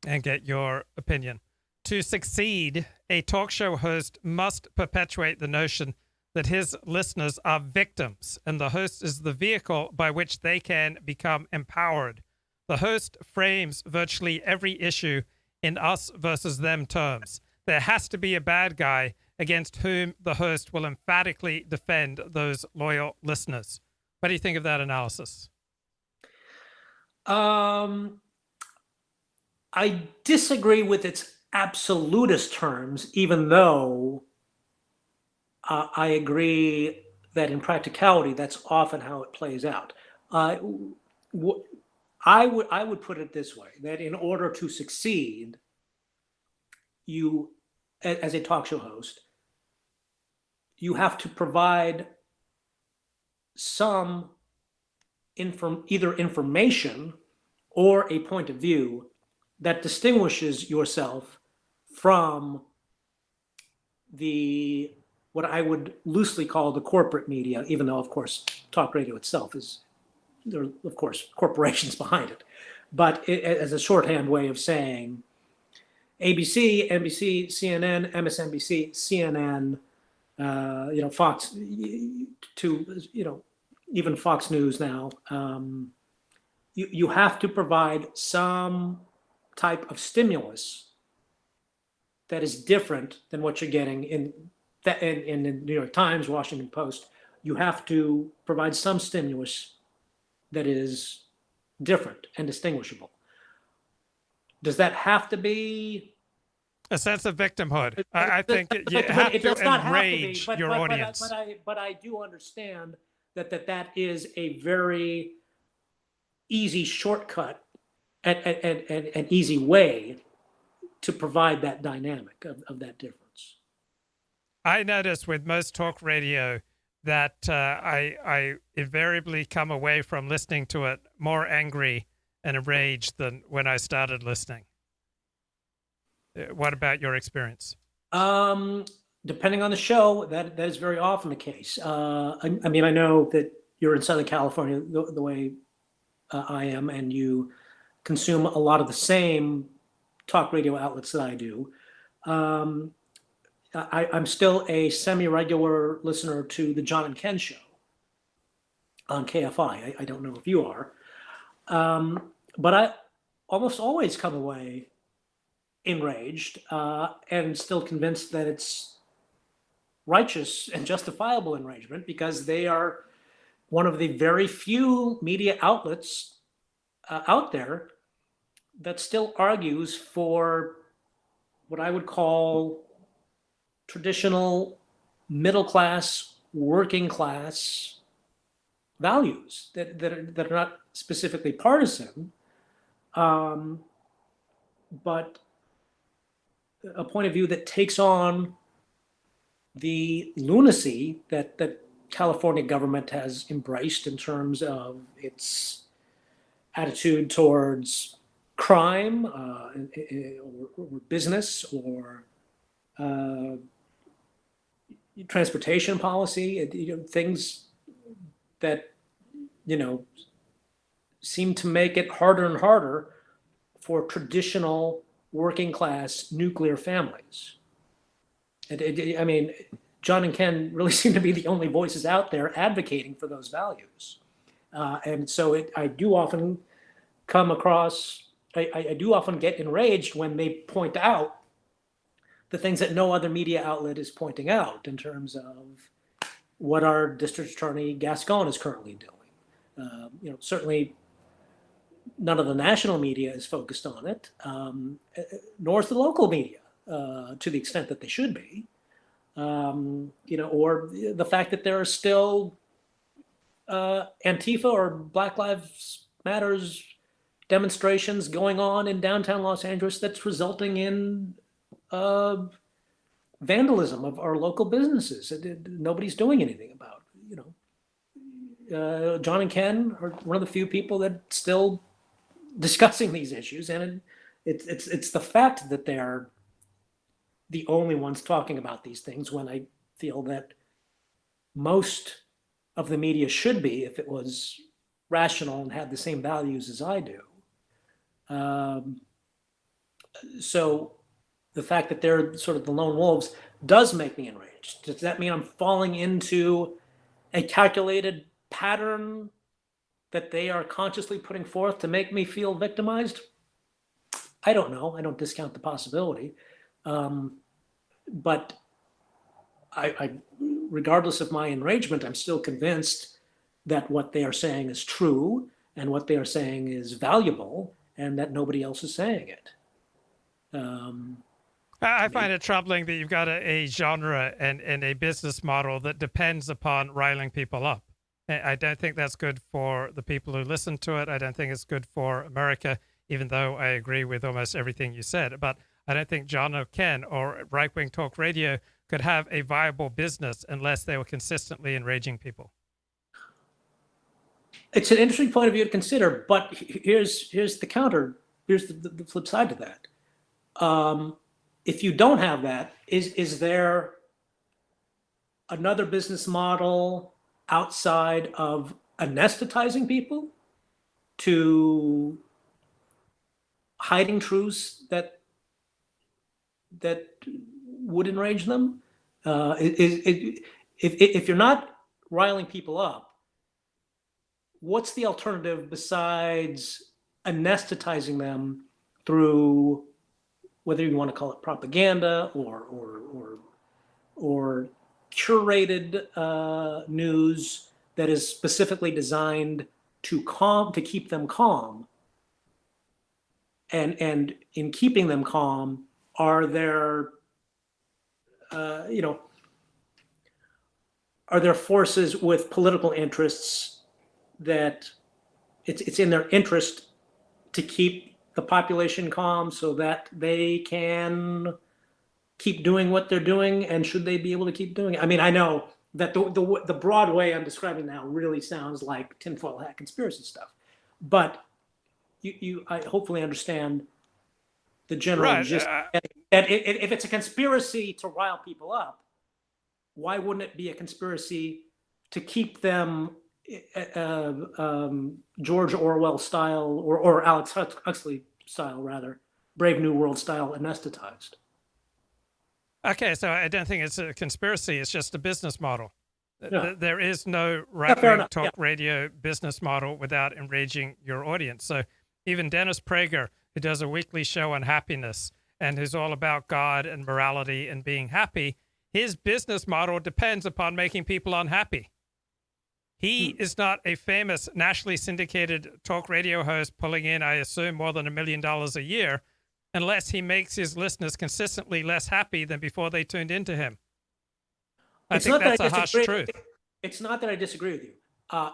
and get your opinion. To succeed, a talk show host must perpetuate the notion that his listeners are victims, and the host is the vehicle by which they can become empowered. The host frames virtually every issue in us versus them terms. There has to be a bad guy against whom the host will emphatically defend those loyal listeners. What do you think of that analysis? I disagree with its absolutist terms, even though I agree that in practicality, that's often how it plays out. I would put it this way, that in order to succeed, you, as a talk show host, you have to provide some either information or a point of view that distinguishes yourself from what I would loosely call the corporate media, even though, of course, talk radio itself there are, of course, corporations behind it. But as a shorthand way of saying ABC, NBC, CNN, MSNBC, CNN, Fox, even Fox News now, you have to provide some type of stimulus that is different than what you're getting in the New York Times, Washington Post. You have to provide some stimulus that is different and distinguishable. Does that have to be a sense of victimhood? I think you have to enrage your audience. But I do understand that is a very easy shortcut and an easy way to provide that dynamic of that difference. I notice with most talk radio that I invariably come away from listening to it more angry and enraged than when I started listening. What about your experience? Depending on the show, that is very often the case. I know that you're in Southern California the way I am, and you consume a lot of the same talk radio outlets that I do. I'm still a semi-regular listener to the John and Ken show on KFI. I don't know if you are. But I almost always come away enraged and still convinced that it's righteous and justifiable enragement, because they are one of the very few media outlets out there that still argues for what I would call traditional middle class, working class values that are not specifically partisan, but a point of view that takes on the lunacy that California government has embraced in terms of its attitude towards crime or business or transportation policy, things that seem to make it harder and harder for traditional working class nuclear families. John and Ken really seem to be the only voices out there advocating for those values. And so I do often come across, I do often get enraged when they point out the things that no other media outlet is pointing out in terms of what our district attorney Gascon is currently doing. Certainly none of the national media is focused on it, nor is the local media to the extent that they should be. Or the fact that there are still Antifa or Black Lives Matters demonstrations going on in downtown Los Angeles that's resulting in vandalism of our local businesses. Nobody's doing anything about it. John and Ken are one of the few people that still discussing these issues, and it's the fact that they're the only ones talking about these things, when I feel that most of the media should be, if it was rational and had the same values as I do. So the fact that they're sort of the lone wolves does make me enraged. Does that mean I'm falling into a calculated pattern that they are consciously putting forth to make me feel victimized? I don't know. I don't discount the possibility. But I, regardless of my enragement, I'm still convinced that what they are saying is true and what they are saying is valuable, and that nobody else is saying it. I find it troubling that you've got a genre and a business model that depends upon riling people up. I don't think that's good for the people who listen to it. I don't think it's good for America, even though I agree with almost everything you said. But I don't think John or Ken or right-wing talk radio could have a viable business unless they were consistently enraging people. It's an interesting point of view to consider, but here's the counter. Here's the flip side to that. If you don't have that, is there another business model outside of anesthetizing people to hiding truths that would enrage them? If you're not riling people up, what's the alternative besides anesthetizing them through, whether you want to call it propaganda or curated news that is specifically designed to keep them calm? And in keeping them calm, are there forces with political interests that it's in their interest to keep the population calm so that they can keep doing what they're doing? And should they be able to keep doing it? I mean, I know that the broad way I'm describing now really sounds like tinfoil hat conspiracy stuff, but I hopefully understand the general gist. That if it's a conspiracy to rile people up, why wouldn't it be a conspiracy to keep them George Orwell style or Alex Huxley style, rather, Brave New World style, anesthetized? Okay, so I don't think it's a conspiracy. It's just a business model. Yeah. There is no right-wing talk radio business model without enraging your audience. So even Dennis Prager, who does a weekly show on happiness and who's all about God and morality and being happy, his business model depends upon making people unhappy. He is not a famous nationally syndicated talk radio host pulling in, I assume, more than $1 million a year, unless he makes his listeners consistently less happy than before they tuned into him. I think that's a harsh truth. It's not that I disagree with you.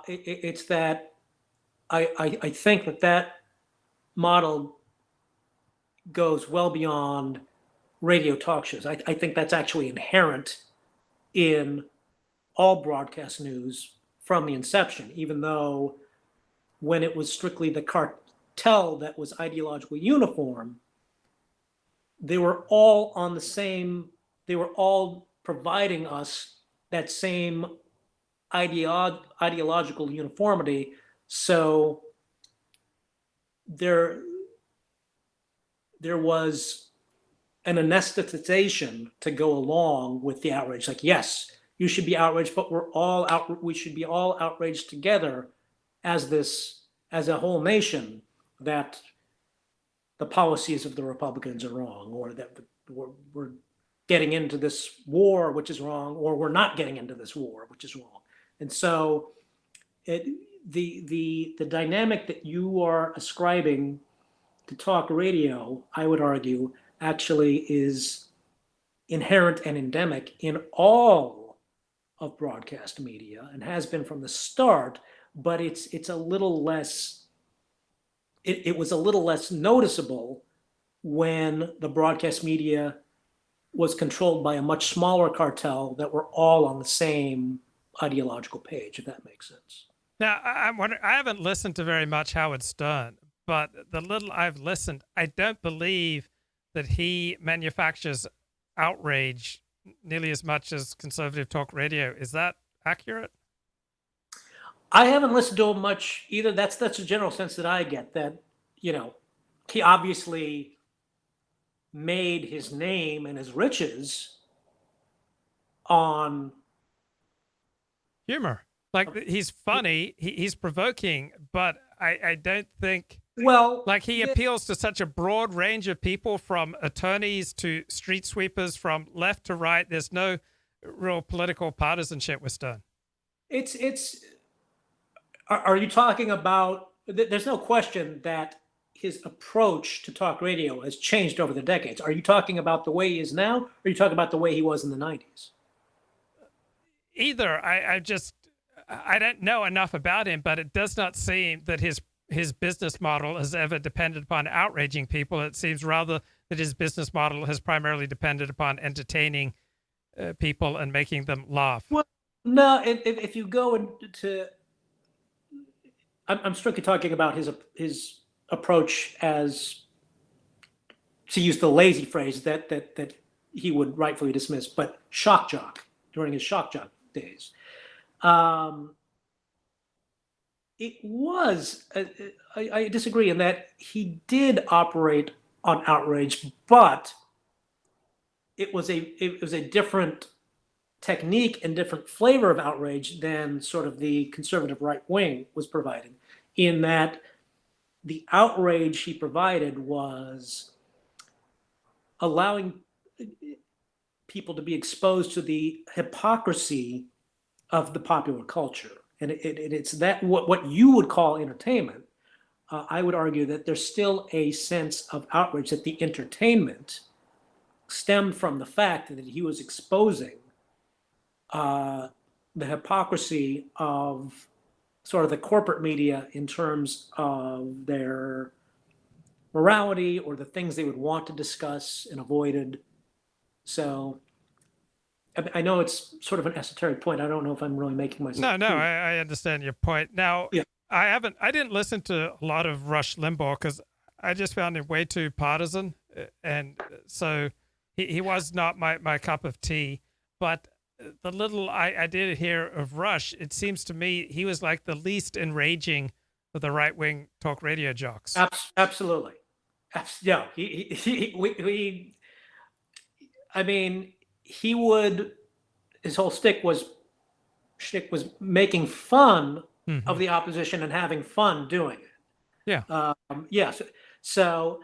It's that I think that model goes well beyond radio talk shows. I think that's actually inherent in all broadcast news from the inception, even though when it was strictly the cartel that was ideologically uniform, they were all on the same, they were all providing us that same ideological uniformity. So there was an anesthetization to go along with the outrage. Like, yes, you should be outraged, but we should be all outraged together as a whole nation that the policies of the Republicans are wrong, or that we're getting into this war, which is wrong, or we're not getting into this war, which is wrong. And so the dynamic that you are ascribing to talk radio, I would argue, actually is inherent and endemic in all of broadcast media and has been from the start, but it's a little less, it was a little less noticeable when the broadcast media was controlled by a much smaller cartel that were all on the same ideological page, if that makes sense. Now, I'm wondering, I haven't listened to very much Howard Stern, but the little I've listened, I don't believe that he manufactures outrage nearly as much as conservative talk radio. Is that accurate? I haven't listened to him much either. That's the general sense that I get, that, you know, he obviously made his name and his riches on humor. Like, he's funny, he's provoking, but I don't think, well, like, he appeals to such a broad range of people, from attorneys to street sweepers, from left to right. There's no real political partisanship with Stern. Are you talking about, there's no question that his approach to talk radio has changed over the decades. Are you talking about the way he is now, or are you talking about the way he was in the 90s? Either. I don't know enough about him, but it does not seem that his business model has ever depended upon outraging people. It seems rather that his business model has primarily depended upon entertaining people and making them laugh. Well, no, if you go into, I'm strictly talking about his approach as, to use the lazy phrase that he would rightfully dismiss, but shock jock, during his shock jock days. It was, I disagree in that he did operate on outrage, but it was a different technique and different flavor of outrage than sort of the conservative right wing was providing, in that the outrage he provided was allowing people to be exposed to the hypocrisy of the popular culture. And it's that what you would call entertainment. I would argue that there's still a sense of outrage, that the entertainment stemmed from the fact that he was exposing the hypocrisy of sort of the corporate media in terms of their morality or the things they would want to discuss and avoided. So I know it's sort of an esoteric point. I don't know if I'm really making myself No, I understand your point. Now, yeah. I didn't listen to a lot of Rush Limbaugh because I just found him way too partisan, and so he was not my cup of tea. But the little I did hear of Rush, it seems to me he was like the least enraging of the right-wing talk radio jocks. Absolutely. Yeah, I mean, he would, his whole shtick was making fun of the opposition and having fun doing it. Yeah. Yes. So,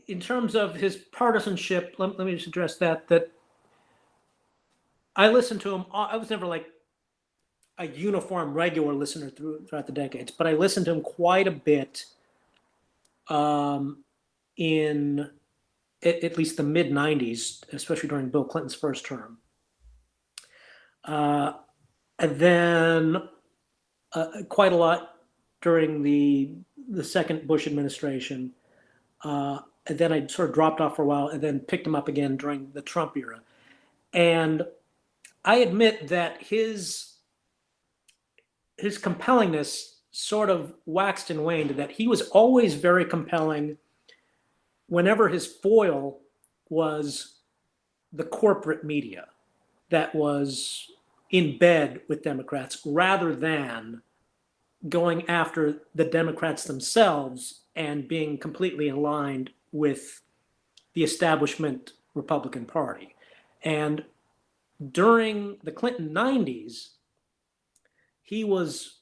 in terms of his partisanship, let me just address that I listened to him. I was never like a uniform regular listener throughout the decades, but I listened to him quite a bit in at least the mid 90s, especially during Bill Clinton's first term. And then quite a lot during the second Bush administration. And then I sort of dropped off for a while and then picked him up again during the Trump era. And I admit that his compellingness sort of waxed and waned, that he was always very compelling whenever his foil was the corporate media that was in bed with Democrats, rather than going after the Democrats themselves and being completely aligned with the establishment Republican Party. And during the Clinton 90s, he was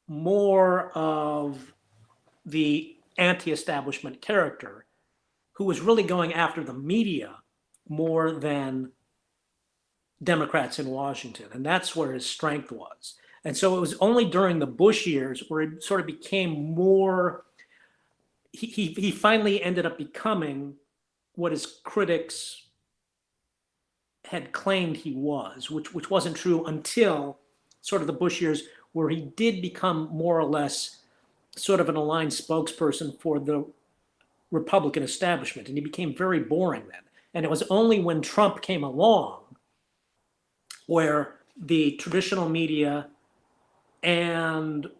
more of the anti-establishment character who was really going after the media more than Democrats in Washington. And that's where his strength was. And so it was only during the Bush years where it sort of became more, he finally ended up becoming what his critics had claimed he was, which wasn't true until sort of the Bush years, where he did become more or less sort of an aligned spokesperson for the Republican establishment. And he became very boring then. And it was only when Trump came along where the traditional media and,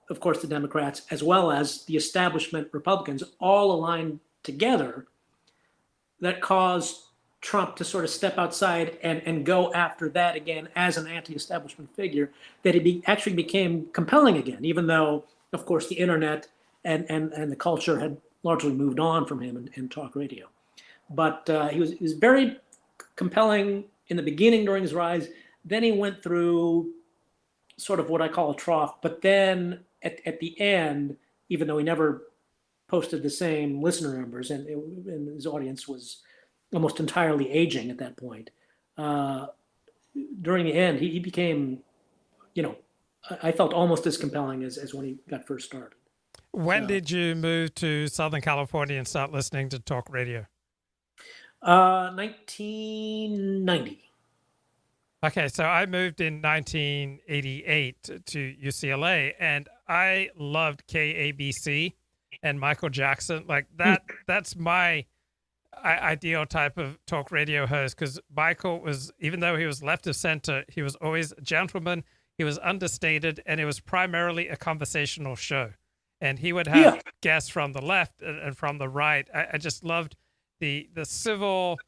of course, the Democrats, as well as the establishment Republicans, all aligned together, that caused Trump to sort of step outside and go after that again as an anti-establishment figure, that he actually became compelling again, even though, of course, the internet and the culture had largely moved on from him in talk radio. But he was very compelling in the beginning during his rise. Then he went through sort of what I call a trough. But then at the end, even though he never posted the same listener numbers, and his audience was almost entirely aging at that point, during the end, he became, I felt almost as compelling as when he got first started. When did you move to Southern California and start listening to talk radio? 1990. Okay, so I moved in 1988 to UCLA, and I loved KABC and Michael Jackson. Like that's my ideal type of talk radio host, because Michael was, even though he was left of center, he was always a gentleman, he was understated, and it was primarily a conversational show. And he would have guests from the left and from the right. I just loved the civil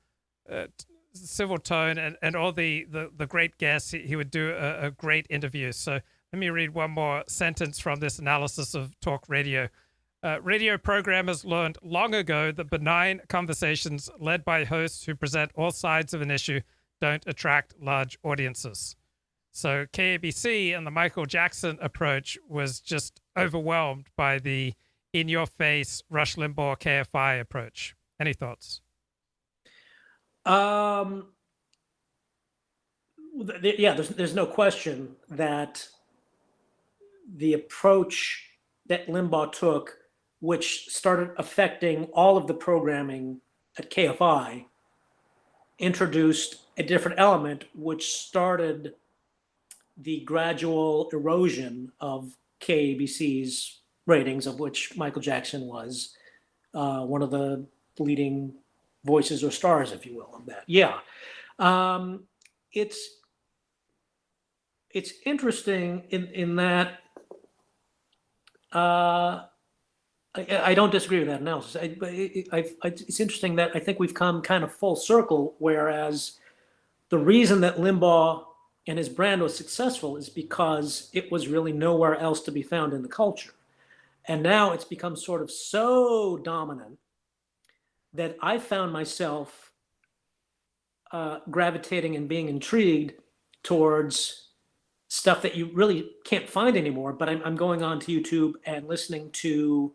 tone and all the great guests. He would do a great interview. So let me read one more sentence from this analysis of talk radio. Radio programmers learned long ago that benign conversations led by hosts who present all sides of an issue don't attract large audiences. So KABC and the Michael Jackson approach was just overwhelmed by the in-your-face Rush Limbaugh KFI approach. Any thoughts? There's no question that the approach that Limbaugh took, which started affecting all of the programming at KFI, introduced a different element, which started the gradual erosion of KABC's ratings, of which Michael Jackson was one of the leading voices or stars, if you will, of that. It's interesting in that I don't disagree with that analysis. It's interesting that I think we've come kind of full circle, whereas the reason that Limbaugh and his brand was successful is because it was really nowhere else to be found in the culture. And now it's become sort of so dominant that I found myself gravitating and being intrigued towards stuff that you really can't find anymore. But I'm going on to YouTube and listening to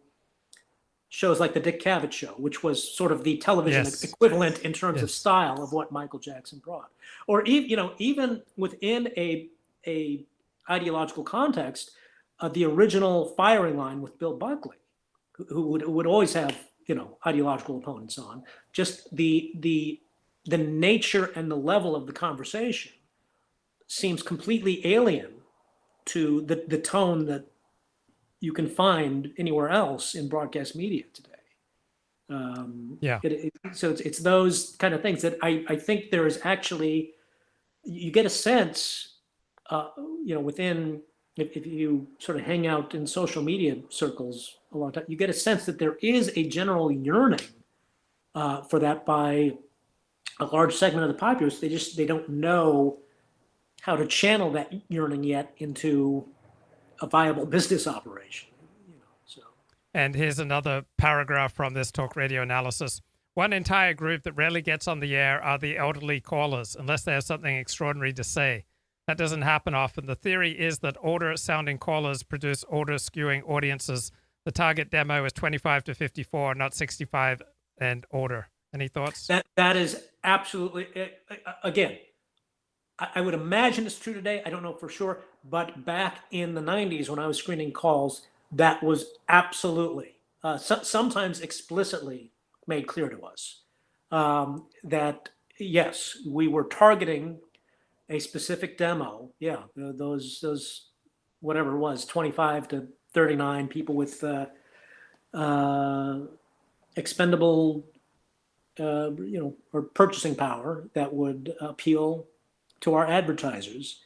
shows like the Dick Cavett Show, which was sort of the television equivalent in terms of style of what Michael Jackson brought. Or even within a ideological context, the original Firing Line with Bill Buckley, who would always have ideological opponents on. Just the nature and the level of the conversation seems completely alien to the tone that you can find anywhere else in broadcast media today. So it's those kind of things that I think there is actually, you get a sense, within, if you sort of hang out in social media circles a long time, you get a sense that there is a general yearning for that by a large segment of the populace. They don't know how to channel that yearning yet into a viable business operation. And here's another paragraph from this talk radio analysis. One entire group that rarely gets on the air are the elderly callers, unless they have something extraordinary to say. That doesn't happen often. The theory is that older-sounding callers produce older-skewing audiences. The target demo is 25 to 54, not 65 and older. Any thoughts? That is absolutely, again, I would imagine it's true today. I don't know for sure, but back in the 90s when I was screening calls, that was absolutely, sometimes explicitly made clear to us that yes, we were targeting a specific demo. Yeah, those whatever it was, 25 to 39 people with uh, expendable, or purchasing power that would appeal to our advertisers.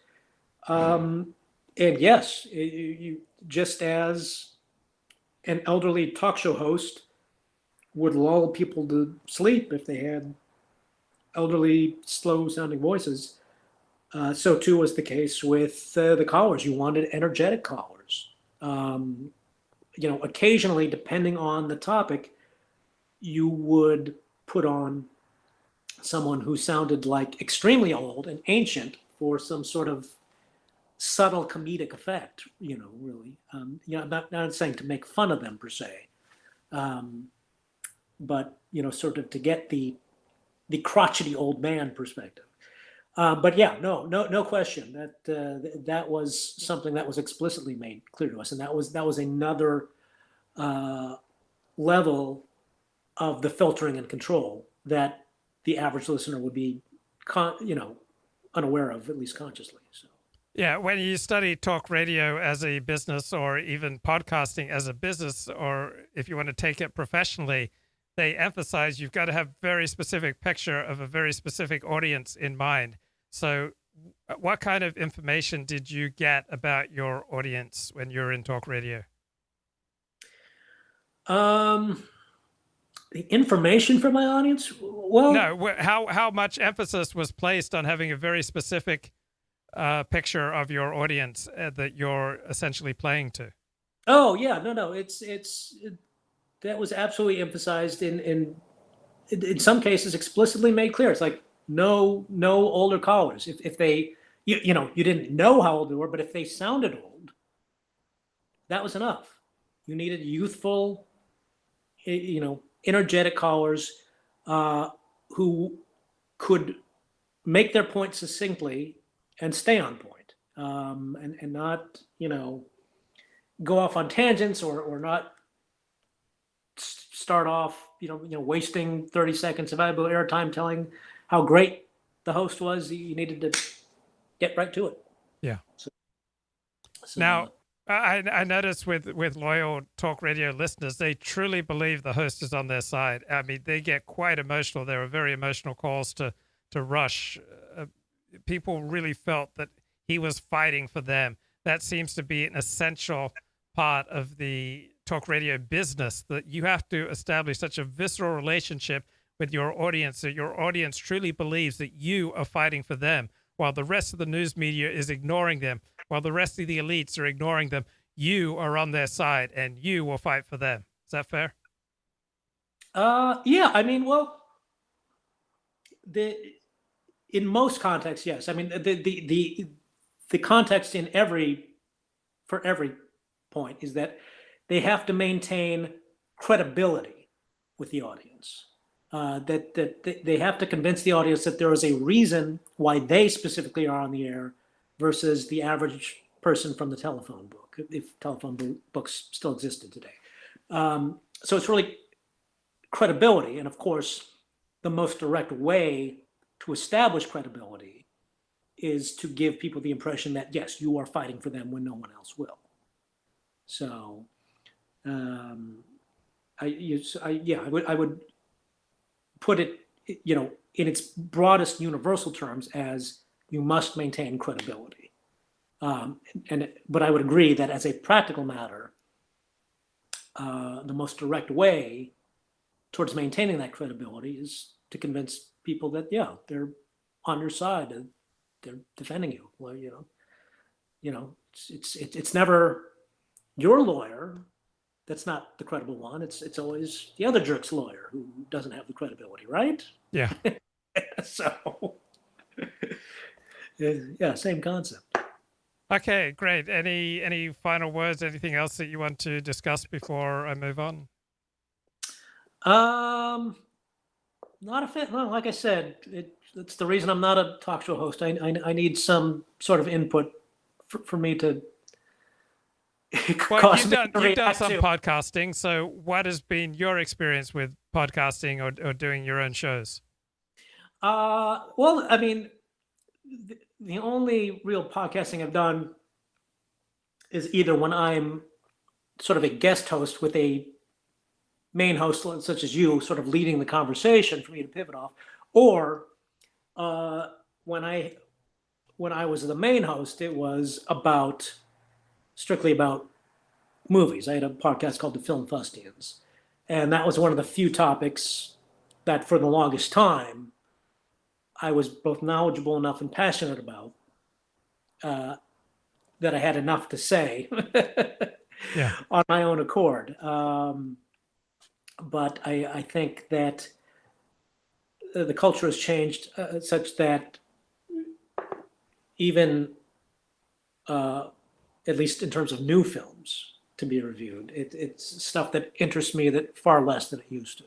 And yes, just as an elderly talk show host would lull people to sleep if they had elderly, slow-sounding voices, so too was the case with the callers. You wanted energetic callers. Occasionally, depending on the topic, you would put on someone who sounded like extremely old and ancient for some sort of subtle comedic effect, really. I'm not saying to make fun of them per se, but, sort of to get the crotchety old man perspective. But yeah, no question that was something that was explicitly made clear to us, and that was another level of the filtering and control that the average listener would be, unaware of, at least consciously. So. Yeah, when you study talk radio as a business or even podcasting as a business, or if you want to take it professionally, they emphasize you've got to have very specific picture of a very specific audience in mind. So what kind of information did you get about your audience when you're in talk radio? The information for my audience? Well, no, how much emphasis was placed on having a very specific picture of your audience that you're essentially playing to? Oh yeah, no, that was absolutely emphasized in some cases explicitly made clear. It's like no older callers. If they you didn't know how old they were, but if they sounded old, that was enough. You needed youthful, energetic callers who could make their point succinctly and stay on point, and not go off on tangents or not start off wasting 30 seconds of valuable airtime telling how great the host was. You needed to get right to it. Yeah. So now, I notice with loyal talk radio listeners, they truly believe the host is on their side. I mean, they get quite emotional. There were very emotional calls to Rush. People really felt that he was fighting for them. That seems to be an essential part of the talk radio business, that you have to establish such a visceral relationship with your audience that your audience truly believes that you are fighting for them, while the rest of the news media is ignoring them, while the rest of the elites are ignoring them. You are on their side and you will fight for them. Is that fair? Yeah, I mean, well, in most contexts, yes. I mean, the context for every point is that they have to maintain credibility with the audience. That they have to convince the audience that there is a reason why they specifically are on the air versus the average person from the telephone book, if telephone books still existed today. So it's really credibility. And of course, the most direct way to establish credibility is to give people the impression that, yes, you are fighting for them when no one else will. So, I would put it, in its broadest universal terms as you must maintain credibility. But I would agree that as a practical matter, the most direct way towards maintaining that credibility is to convince people that, yeah, they're on your side and they're defending you. Well, it's never your lawyer that's not the credible one. It's always the other jerk's lawyer who doesn't have the credibility, right? Yeah. So, yeah, same concept. Okay, great. Any final words? Anything else that you want to discuss before I move on? Not a fan. Well, like I said, it's the reason I'm not a talk show host. I need some sort of input for me to Well, cause me to you've done react some to. podcasting. So, what has been your experience with podcasting or doing your own shows? Well, I mean, the only real podcasting I've done is either when I'm sort of a guest host with a main host such as you, sort of leading the conversation for me to pivot off, or uh, when I was the main host, it was strictly about movies. I had a podcast called The Film Fustians, and that was one of the few topics that, for the longest time, I was both knowledgeable enough and passionate about, that I had enough to say Yeah. on my own accord. But I think that the culture has changed such that even, at least in terms of new films to be reviewed, it's stuff that interests me that far less than it used to.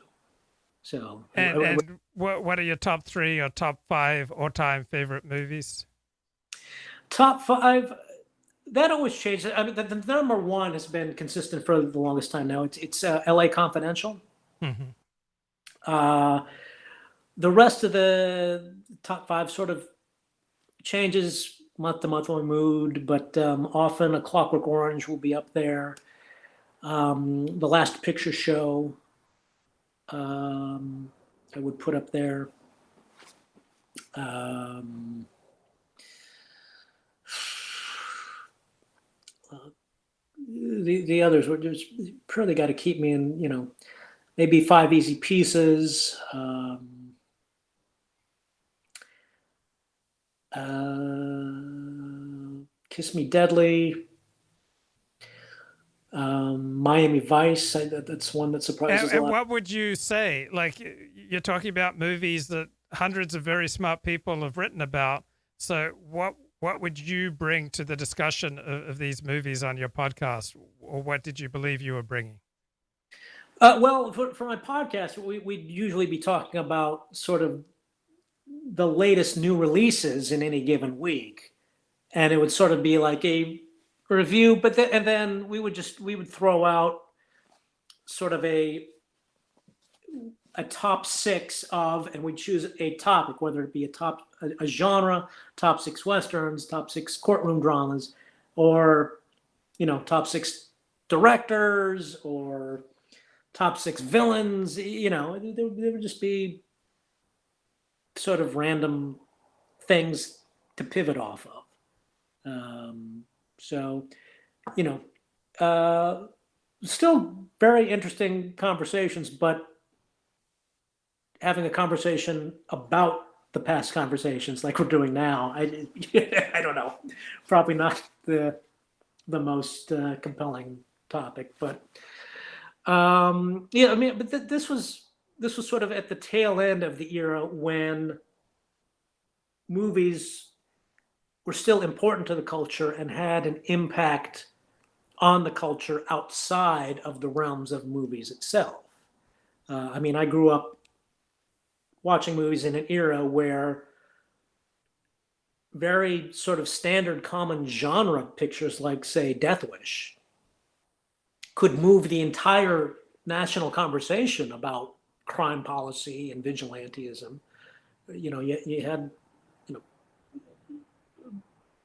So, And what are your top 3 or top 5 all-time favorite movies? top 5, that always changes. I mean, the number 1 has been consistent for the longest time now. It's L.A. Confidential. Mm-hmm. The rest of the top 5 sort of changes month to month on mood, but often A Clockwork Orange will be up there. The Last Picture Show, I would put up there. The others were just probably got to keep me in, maybe 5 Easy Pieces. Kiss Me Deadly. Miami Vice. That's one that surprises a And lot. what would you say? Like, you're talking about movies that hundreds of very smart people have written about. So what would you bring to the discussion of these movies on your podcast, or what did you believe you were bringing? Well, for my podcast, we'd usually be talking about sort of the latest new releases in any given week, and it would sort of be like a review. But then we would throw out sort of a top 6 of, and we'd choose a topic, whether it be a genre, top 6 westerns, top 6 courtroom dramas, or top 6 directors, or top 6 villains. There would just be sort of random things to pivot off of. So, still very interesting conversations, but having a conversation about the past conversations like we're doing now, I don't know, probably not the most compelling topic, but yeah, I mean, but this was sort of at the tail end of the era when movies were still important to the culture and had an impact on the culture outside of the realms of movies itself. I mean, I grew up watching movies in an era where very sort of standard common genre pictures like, say, Death Wish could move the entire national conversation about crime policy and vigilantism. You had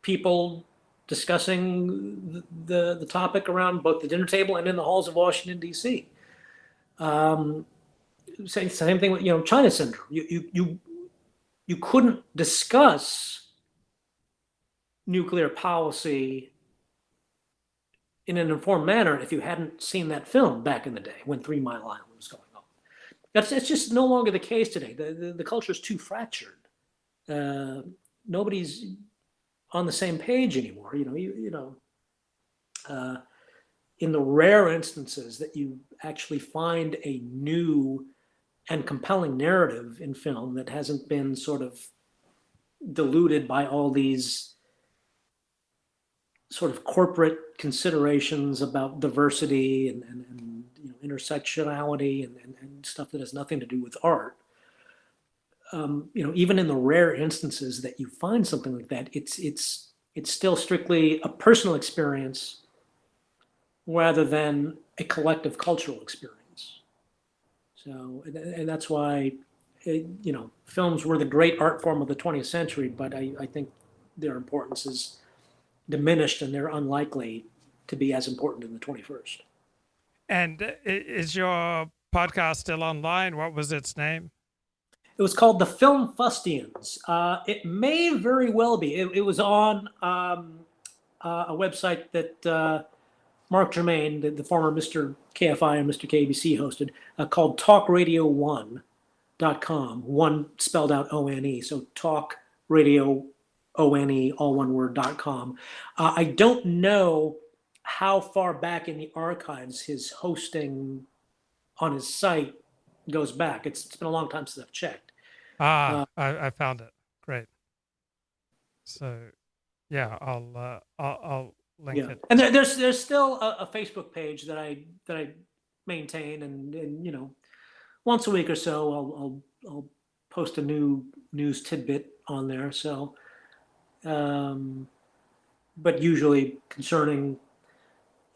people discussing the topic around both the dinner table and in the halls of Washington, D.C. Same thing with China Syndrome. You couldn't discuss nuclear policy in an informed manner if you hadn't seen that film back in the day when 3 Mile Island was going on. It's just no longer the case today. The culture is too fractured. Nobody's on the same page anymore. In the rare instances that you actually find a new and compelling narrative in film that hasn't been sort of diluted by all these sort of corporate considerations about diversity and intersectionality and stuff that has nothing to do with art. even in the rare instances that you find something like that, it's still strictly a personal experience rather than a collective cultural experience. So, and that's why, films were the great art form of the 20th century, but I think their importance is diminished and they're unlikely to be as important in the 21st. And is your podcast still online? What was its name? It was called The Film Fustians. It may very well be. It was on a website that Mark Germain, the former Mr. KFI and Mr. KABC hosted, called talkradio1.com, one spelled out O-N-E, so talkradio, O-N-E, all one word.com. I don't know how far back in the archives his hosting on his site goes back. It's been a long time since I've checked. I found it. Great. So, yeah, I'll link it. And there's still a Facebook page that I maintain, and once a week or so I'll post a new news tidbit on there. So, but usually concerning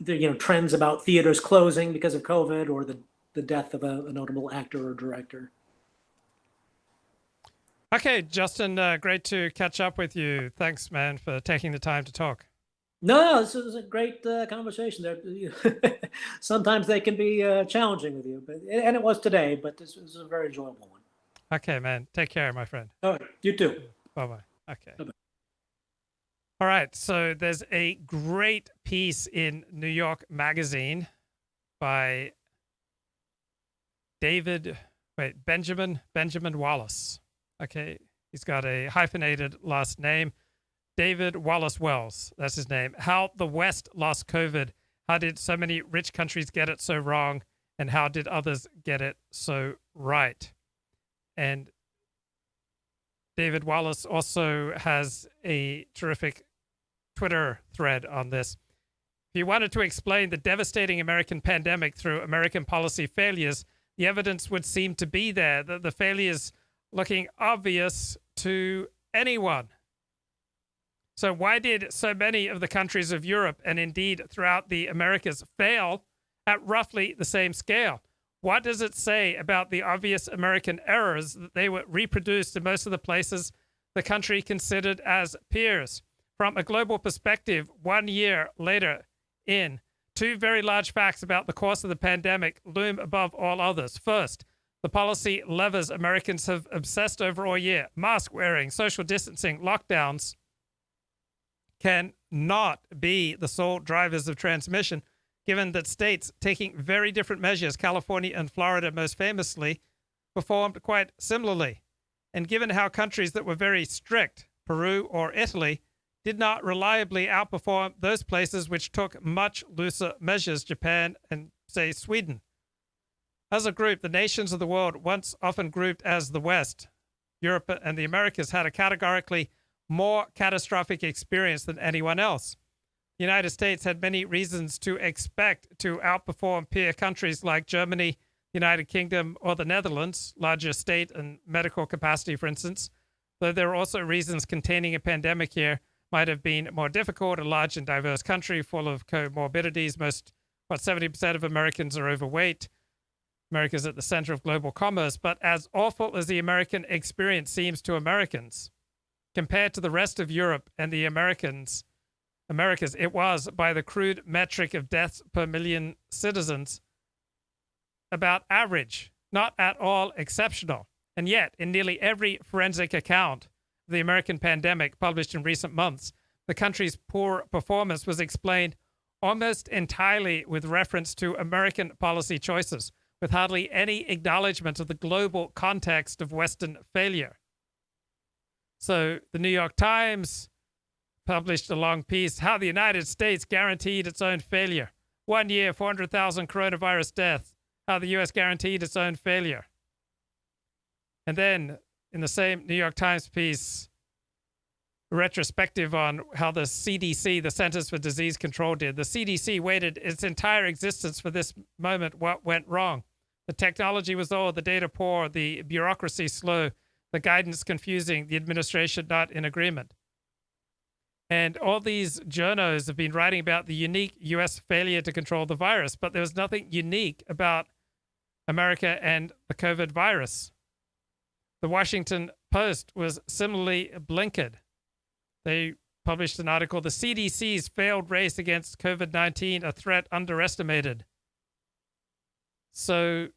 the trends about theaters closing because of COVID or the death of a notable actor or director. Okay, Justin, great to catch up with you. Thanks, man, for taking the time to talk. No, this is a great conversation. Sometimes they can be challenging with you, and it was today, but this was a very enjoyable one. Okay, man. Take care, my friend. All right, you too. Bye-bye. Okay. Bye-bye. All right, so there's a great piece in New York Magazine by Benjamin Wallace. Okay, he's got a hyphenated last name. David Wallace Wells, that's his name. How the West lost COVID. How did so many rich countries get it so wrong? And how did others get it so right? And David Wallace also has a terrific Twitter thread on this. If you wanted to explain the devastating American pandemic through American policy failures, the evidence would seem to be there, the failures looking obvious to anyone. So why did so many of the countries of Europe and indeed throughout the Americas fail at roughly the same scale? What does it say about the obvious American errors that they were reproduced in most of the places the country considered as peers? From a global perspective, 1 year later two very large facts about the course of the pandemic loom above all others. First, the policy levers Americans have obsessed over all year, mask wearing, social distancing, lockdowns, can not be the sole drivers of transmission, given that states taking very different measures, California and Florida most famously, performed quite similarly. And given how countries that were very strict, Peru or Italy, did not reliably outperform those places which took much looser measures, Japan and, say, Sweden. As a group, the nations of the world, once often grouped as the West, Europe and the Americas, had a categorically more catastrophic experience than anyone else. The United States had many reasons to expect to outperform peer countries like Germany, the United Kingdom, or the Netherlands, larger state and medical capacity, for instance, though there are also reasons containing a pandemic here might have been more difficult. A large and diverse country full of comorbidities. 70% of Americans are overweight. America's at the center of global commerce. But as awful as the American experience seems to Americans, compared to the rest of Europe and the Americas, it was, by the crude metric of deaths per million citizens, about average, not at all exceptional. And yet, in nearly every forensic account of the American pandemic published in recent months, the country's poor performance was explained almost entirely with reference to American policy choices, with hardly any acknowledgement of the global context of Western failure. So the New York Times published a long piece, How the United States Guaranteed Its Own Failure. 1 year, 400,000 coronavirus deaths. How the U.S. guaranteed its own failure. And then in the same New York Times piece, a retrospective on how the CDC, the Centers for Disease Control, did. The CDC waited its entire existence for this moment. What went wrong? The technology was old, the data poor, the bureaucracy slow, the guidance confusing, the administration not in agreement. And all these journos have been writing about the unique US failure to control the virus, but there was nothing unique about America and the COVID virus. The Washington Post was similarly blinkered. They published an article, "The CDC's failed race against COVID-19, a threat underestimated." So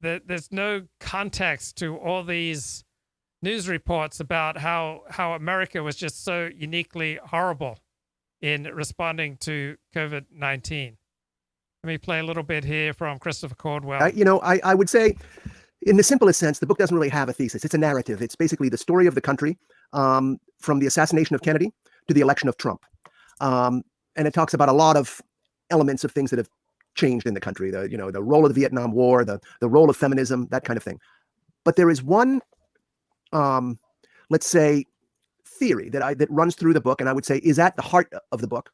there's no context to all these news reports about how America was just so uniquely horrible in responding to COVID-19. Let me play a little bit here from Christopher Caldwell. I would say, in the simplest sense, the book doesn't really have a thesis. It's a narrative. It's basically the story of the country from the assassination of Kennedy to the election of Trump. And it talks about a lot of elements of things that have changed in the country, the role of the Vietnam War, the role of feminism, that kind of thing. But there is one, let's say, theory that runs through the book, and I would say is at the heart of the book,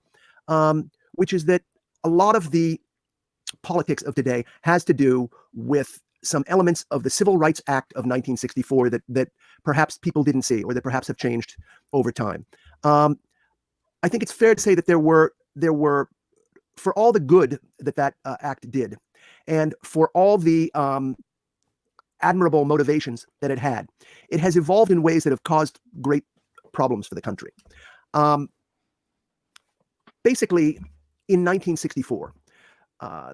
which is that a lot of the politics of today has to do with some elements of the Civil Rights Act of 1964 that perhaps people didn't see, or that perhaps have changed over time. I think it's fair to say that there were, for all the good that act did, and for all the admirable motivations that it had, it has evolved in ways that have caused great problems for the country. Basically, in 1964,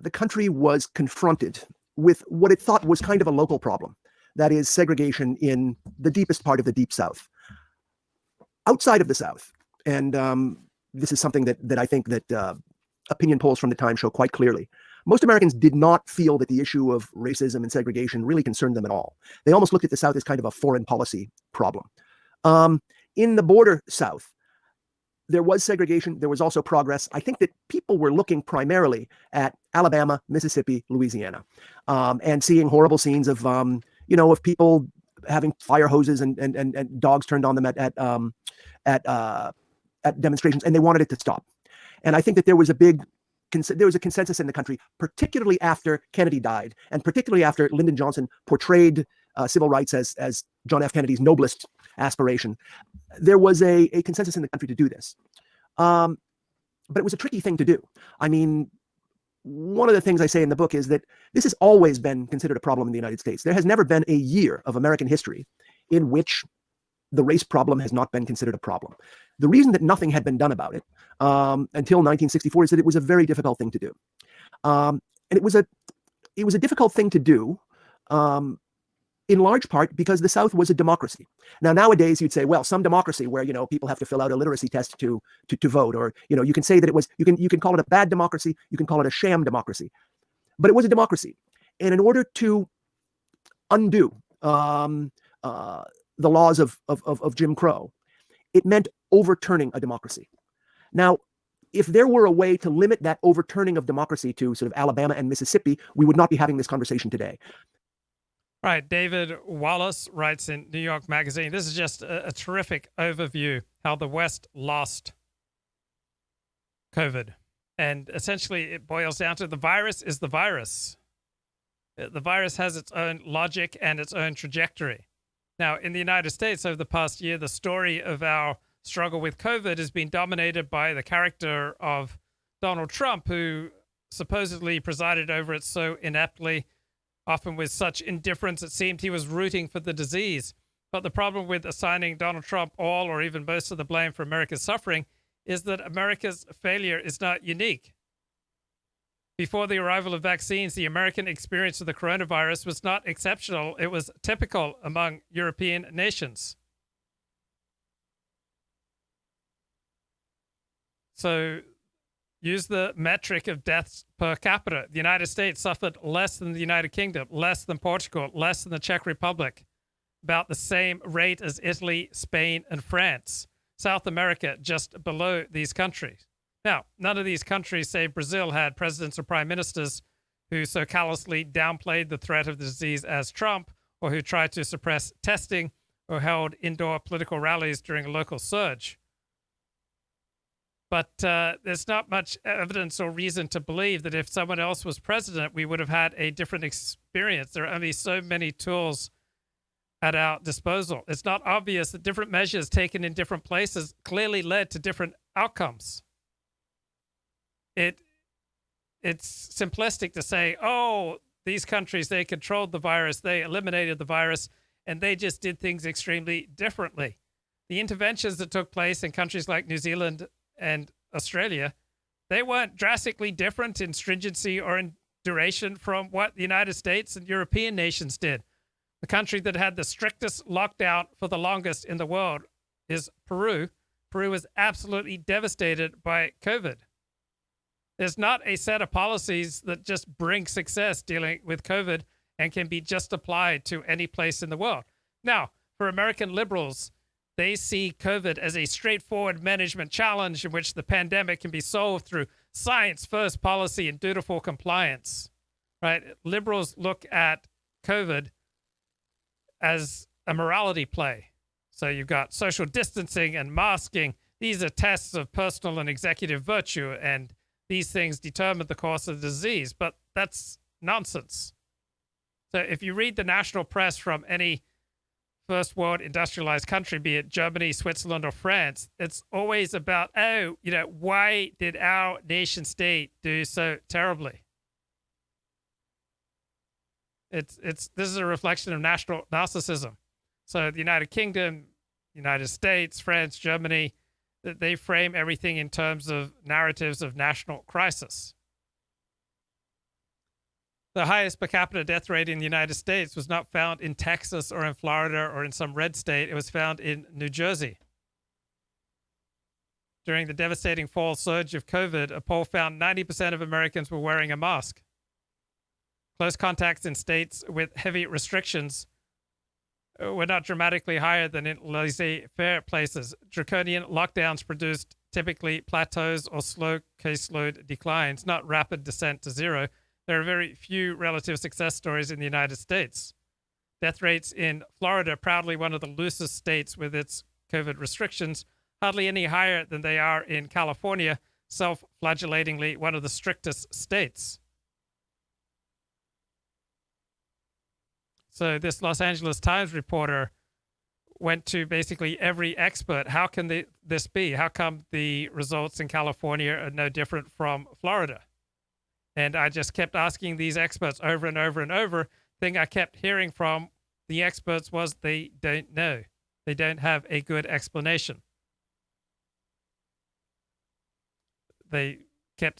the country was confronted with what it thought was kind of a local problem, that is segregation in the deepest part of the Deep South. Outside of the South, and this is something that I think that opinion polls from the time show quite clearly, most Americans did not feel that the issue of racism and segregation really concerned them at all. They almost looked at the South as kind of a foreign policy problem. In the border South, there was segregation. There was also progress. I think that people were looking primarily at Alabama, Mississippi, Louisiana, and seeing horrible scenes of people having fire hoses and dogs turned on them at demonstrations, and they wanted it to stop. And I think that there was a consensus in the country, particularly after Kennedy died, and particularly after Lyndon Johnson portrayed civil rights as John F. Kennedy's noblest aspiration. There was a consensus in the country to do this. But it was a tricky thing to do. I mean, one of the things I say in the book is that this has always been considered a problem in the United States. There has never been a year of American history in which the race problem has not been considered a problem. The reason that nothing had been done about it until 1964 is that it was a very difficult thing to do. And it was a difficult thing to do in large part because the South was a democracy. Now, nowadays you'd say, well, some democracy where, people have to fill out a literacy test to vote, or, you can say that it was, you can call it a bad democracy, you can call it a sham democracy, but it was a democracy. And in order to undo the laws of Jim Crow, it meant overturning a democracy. Now, if there were a way to limit that overturning of democracy to sort of Alabama and Mississippi, we would not be having this conversation today. Right. David Wallace writes in New York Magazine, this is just a terrific overview how the West lost COVID. And essentially it boils down to the virus is the virus. The virus has its own logic and its own trajectory. Now, in the United States over the past year, the story of our struggle with COVID has been dominated by the character of Donald Trump, who supposedly presided over it so ineptly, often with such indifference it seemed he was rooting for the disease. But the problem with assigning Donald Trump all or even most of the blame for America's suffering is that America's failure is not unique. Before the arrival of vaccines, the American experience of the coronavirus was not exceptional. It was typical among European nations. So use the metric of deaths per capita. The United States suffered less than the United Kingdom, less than Portugal, less than the Czech Republic, about the same rate as Italy, Spain, and France. South America just below these countries. Now, none of these countries, save Brazil, had presidents or prime ministers who so callously downplayed the threat of the disease as Trump, or who tried to suppress testing, or held indoor political rallies during a local surge. But there's not much evidence or reason to believe that if someone else was president, we would have had a different experience. There are only so many tools at our disposal. It's not obvious that different measures taken in different places clearly led to different outcomes. It's simplistic to say, oh, these countries, they controlled the virus, they eliminated the virus, and they just did things extremely differently. The interventions that took place in countries like New Zealand and Australia, they weren't drastically different in stringency or in duration from what the United States and European nations did. The country that had the strictest lockdown for the longest in the world is Peru. Peru was absolutely devastated by COVID. There's not a set of policies that just bring success dealing with COVID and can be just applied to any place in the world. Now, for American liberals, they see COVID as a straightforward management challenge in which the pandemic can be solved through science-first policy and dutiful compliance, right? Liberals look at COVID as a morality play. So you've got social distancing and masking. These are tests of personal and executive virtue, and these things determine the course of the disease. But that's nonsense. So if you read the national press from any first world industrialized country, be it Germany, Switzerland, or France, it's always about, oh, why did our nation state do so terribly? This is a reflection of national narcissism. So the United Kingdom, United States, France, Germany, they frame everything in terms of narratives of national crisis. The highest per capita death rate in the United States was not found in Texas or in Florida or in some red state. It was found in New Jersey. During the devastating fall surge of COVID, a poll found 90% of Americans were wearing a mask. Close contacts in states with heavy restrictions were not dramatically higher than in laissez-faire places. Draconian lockdowns produced typically plateaus or slow caseload declines, not rapid descent to zero. There are very few relative success stories in the United States. Death rates in Florida, proudly one of the loosest states with its COVID restrictions, hardly any higher than they are in California, self-flagellatingly one of the strictest states. So this Los Angeles Times reporter went to basically every expert. How can this be? How come the results in California are no different from Florida? And I just kept asking these experts over and over and over. The thing I kept hearing from the experts was they don't know. They don't have a good explanation. They kept saying,